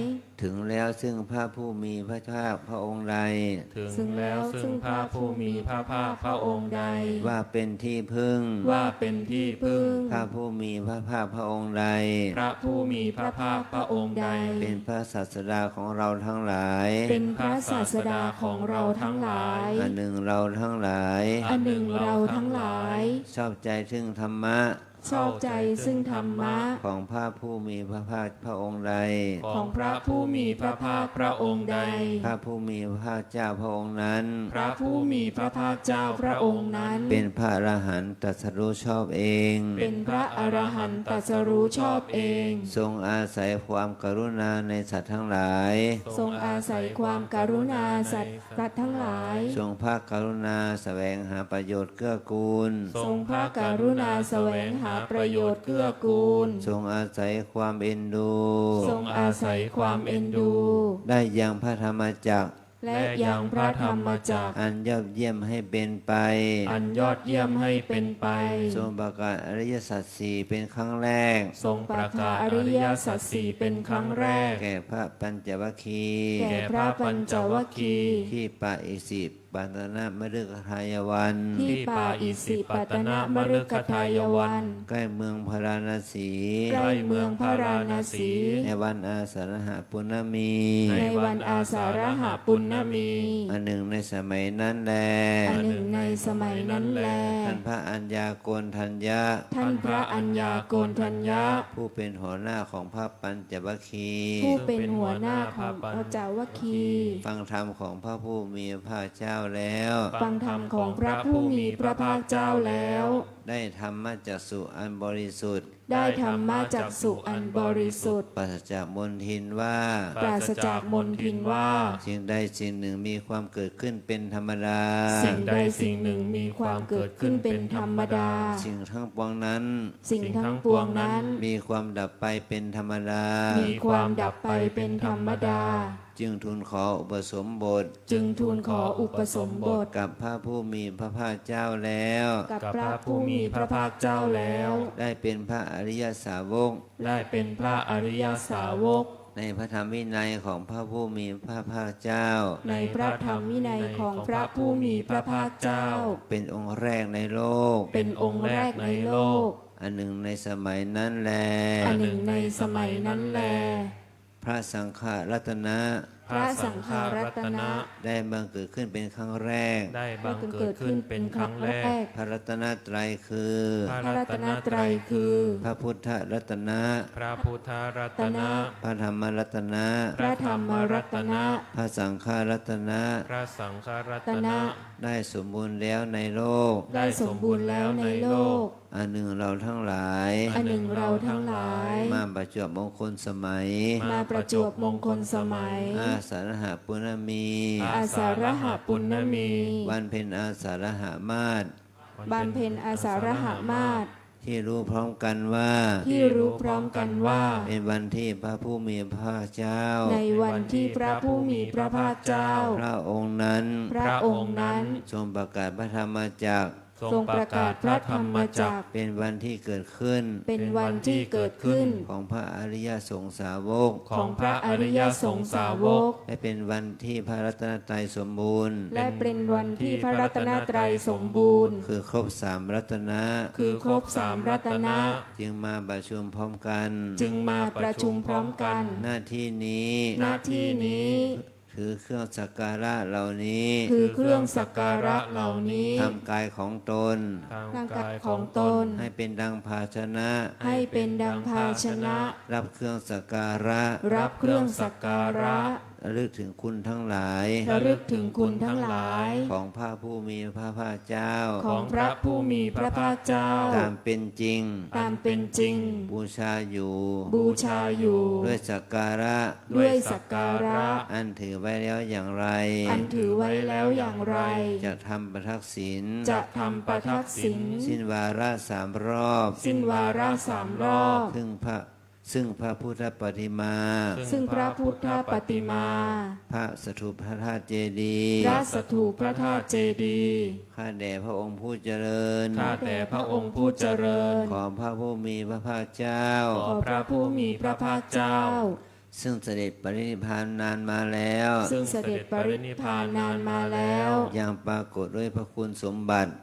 ถึงแล้วซึ่งพระผู้มีพระภาคพระองค์ใด ถึงแล้วซึ่งพระผู้มีพระภาคพระองค์ใด ว่าเป็นที่พึ่ง ว่าเป็นที่พึ่ง พระผู้มีพระภาคพระองค์ใด พระผู้มีพระภาคพระองค์ใด เป็นพระศาสดาของเราทั้งหลาย เป็นพระศาสดาของเราทั้งหลาย อันหนึ่งเราทั้งหลาย อันหนึ่งเราทั้งหลาย ชอบใจซึ่งธรรมะ ชอบใจซึ่งธรรมะ ของพระผู้มีพระภาคพระองค์ใด ของพระผู้มีพระภาคพระองค์ใด พระผู้มีพระภาคเจ้าพระองค์นั้น พระผู้มีพระภาคเจ้าพระองค์นั้น เป็นพระอรหันต์ตรัสรู้ชอบเอง เป็นพระอรหันต์ตรัสรู้ชอบเอง ทรงอาศัยความกรุณาในสัตว์ทั้งหลาย ทรงอาศัยความกรุณาสัตว์ทั้งหลาย ทรงพระกรุณาแสวงหาประโยชน์เกื้อกูล ทรงพระกรุณาแสวงหาประโยชน์เกื้อกูล ทรงอาศัยความเอ็นดู ทรงอาศัยความเอ็นดู ได้ยังพระธรรมจักร และยังพระธรรมจักร อันยอดเยี่ยมให้เป็นไป อันยอดเยี่ยมให้เป็นไป ทรงประกาศอริยสัจสี่เป็นครั้งแรก ทรงประกาศอริยสัจสี่เป็นครั้งแรก แก่พระปัญจวัคคีย์ แก่พระปัญจวัคคีย์ ที่ป่าอิสิปตนมฤคทายวัน ที่ป่าอิสิปตนมฤคทายวัน ใกล้เมืองพาราณสี ใกล้เมืองพาราณสี ในวันอาสาฬหปุณณมี ในวันอาสาฬหปุณณมี อันหนึ่งในสมัยนั้นแล อันหนึ่งในสมัยนั้นแล ท่านพระอัญญาโกณทัญญะ ท่านพระอัญญาโกณทัญญะ ผู้เป็นหัวหน้าของพระปัญจวัคคีย์ ผู้เป็นหัวหน้าของพระเจ้าวัคคีย์ ฟังธรรมของพระผู้มีพระเจ้าแล้ว ฟังธรรมของพระผู้มีพระภาคเจ้าแล้ว ได้ธรรมจักสุอันบริสุทธิ์ ได้ธรรมะจักสุอันบริสุทธิ์ ปราศจากมลทินว่า ปราศจากมลทินว่า สิ่งใดสิ่งหนึ่งมีความเกิดขึ้นเป็นธรรมดา สิ่งใดสิ่งหนึ่งมีความเกิดขึ้นเป็นธรรมดา สิ่งทั้งปวงนั้น สิ่งทั้งปวงนั้น มีความดับไปเป็นธรรมดา มีความดับไปเป็นธรรมดา จึงทูลขออุปสมบท จึงทูลขออุปสมบท กับพระผู้มีพระภาคเจ้าแล้ว กับพระผู้มีพระภาคเจ้าแล้ว ได้เป็นพระอริยสาวก ได้เป็นพระอริยสาวก ในพระธรรมวินัยของพระผู้มีพระภาคเจ้า ในพระธรรมวินัยของพระผู้มีพระภาคเจ้า เป็นองค์แรกในโลก เป็นองค์แรกในโลก อันหนึ่งในสมัยนั้นแล อันหนึ่งในสมัยนั้นแล พระสังฆรัตนะ พระสังฆรัตนะ ได้บังเกิดขึ้นเป็นครั้งแรก ได้บังเกิดขึ้นเป็นครั้งแรก พระรัตนตรัยคือ พระรัตนตรัยคือ พระพุทธรัตนะ พระพุทธรัตนะ พระธรรมรัตนะ พระธรรมรัตนะ พระสังฆรัตนะ พระสังฆรั ต ต นะ นะ ได้สมบูรณ์แล้วในโลก ได้สมบูรณ์แล้วในโลก อันหนึ่งเราทั้งหลาย อันหนึ่งเราทั้งหลาย มาประจวบมงคลสมัย มาประจวบมงคลสมัย อาสาฬหปุณณมี อาสาฬหปุณณมี วันเพ็ญอาสาฬหมาศ บำเพ็ญอาสาฬหมาศ ที่รู้พร้อมกันว่า ที่รู้พร้อมกันว่า เป็นวันที่พระผู้มีพระภาคเจ้า ในวันที่พระผู้มีพระภาคเจ้า พระองค์นั้น พระองค์นั้น ทรงประกาศพระธรรมจักร ทรงประกาศพระธรรมจักร เป็นวันที่เกิดขึ้น เป็นวันที่เกิดขึ้น ของพระอริยสงสาวก ของพระอริยสงฆ์สาวก และเป็นวันที่พระรัตนตรัยสมบูรณ์ และเป็นวันที่พระรัตนตรัยสมบูรณ์ คือครบสามรัตนะ คือครบสามรัตนะ จึงมาประชุมพร้อมกัน จึงมาประชุมพร้อมกัน หน้าที่นี้ หน้าที่นี้ ถือเครื่องสักการะเหล่านี้ คือเครื่องสักการะเหล่านี้ ทำกายของตน ร่างกายของตน ให้เป็นดังภาชนะ ให้เป็นดังภาชนะ รับเครื่องสักการะ รับเครื่องสักการะ ระลึกถึงคุณทั้งหลาย ระลึกถึงคุณทั้งหลาย ของพระผู้มีพระภาคเจ้า ของพระผู้มีพระภาคเจ้า ตามเป็นจริง ตามเป็นจริง บูชาอยู่ บูชาอยู่ ด้วยสักการะ ด้วยสักการะ อันถือไว้แล้วอย่างไร อันถือไว้แล้วอย่างไร จะทำประทักษิณ จะทำประทักษิณ สิ้นวาระสามรอบ สิ้นวาระสามรอบ ซึ่งพระพุทธปฏิมา ซึ่งพระพุทธปฏิมา พระสถูปพระธาตุเจดีย์ พระสถูปพระธาตุเจดีย์ ข้าแด่พระองค์ผู้เจริญ ข้าแต่พระองค์ผู้เจริญ ขอพระผู้มีพระภาคเจ้า ขอพระผู้มีพระภาคเจ้า ซึ่งเสด็จปรินิพพานนานมาแล้ว ซึ่งเสด็จปรินิพพานนานมาแล้ว ยังปรากฏด้วยพระคุณสมบัติ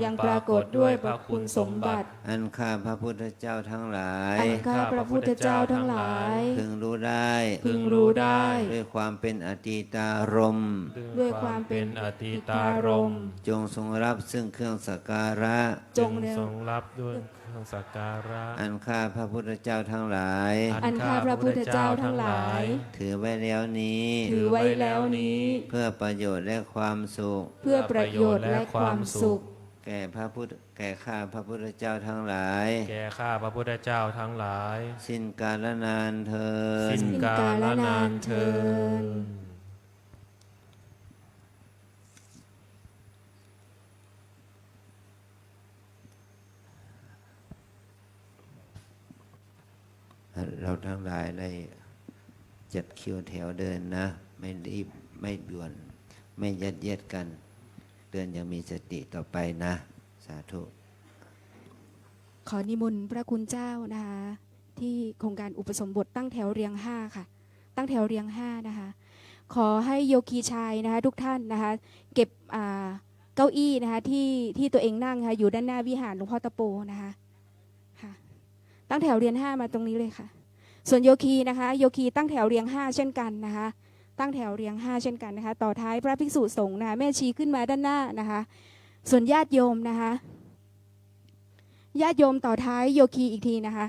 ยังปรากฏด้วยพระคุณสมบัติ อันข้าพระพุทธเจ้าทั้งหลาย อันข้าพระพุทธเจ้าทั้งหลาย พึงรู้ได้ พึงรู้ได้ ด้วยความเป็นอตีตารมณ์ ด้วยความเป็นอติตารมณ์ จงทรงรับซึ่งเครื่องสักการะ จ จ ง ง เร็ว ทรงรับด้วยเครื่องสักการะ อันข้าพระพุทธเจ้าทั้งหลาย อันข้าพระพุทธเจ้าทั้งหลาย ถือไว้แล้วนี้ ถือไว้แล้วนี้ เพื่อประโยชน์และความสุข เพื่อประโยชน์และความสุข แก่ข้าพระพุทธเจ้าทั้งหลาย แก่ข้าพระพุทธเจ้าทั้งหลาย สิ้นกาลนานเธอญ สิ้นกาลนานเทิน เราทั้งหลายได้จัดคิวแถวเดินนะ ไม่รีบไม่ด่วน ไม่ยัดเยียดกัน เดินอย่างมีสติต่อไปนะ สาธุ ขอนิมนต์พระคุณเจ้านะคะที่โครงการอุปสมบทตั้งแถวเรียง5ค่ะตั้งแถวเรียง5นะคะขอให้โยคีชายนะคะทุกท่านนะคะเก็บเก้าอี้นะคะที่ตัวเองนั่งค่ะอยู่ด้านหน้าวิหารหลวงพ่อตะโปนะคะค่ะตั้งแถวเรียง5มาตรงนี้เลยค่ะส่วนโยคีนะคะโยคีตั้งแถวเรียง5เช่นกันนะคะตั้งแถวเรียง5เช่นกันนะคะต่อท้ายพระภิกษุสงฆ์นะคะแม่ชีขึ้นมาด้านหน้านะคะส่วนญาติโยมนะคะญาติโยมต่อท้ายโยคีอีกทีนะคะ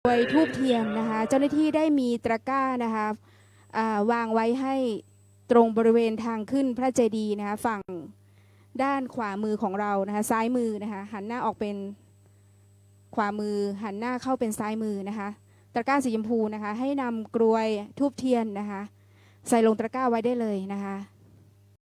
โดยทูบเทียนนะคะเจ้าหน้าที่ได้มีตะกร้านะคะวางไว้ให้ตรงบริเวณทางขึ้นพระเจดีย์นะคะฝั่งด้านขวามือของเรานะคะซ้ายมือนะคะหันหน้าออกเป็นขวามือหันหน้าเข้าเป็นซ้ายมือนะคะตะกร้าสีชมพูนะคะให้นำกรวยทูบเทียนนะคะใส่ลงตะกร้าไว้ได้เลยนะคะ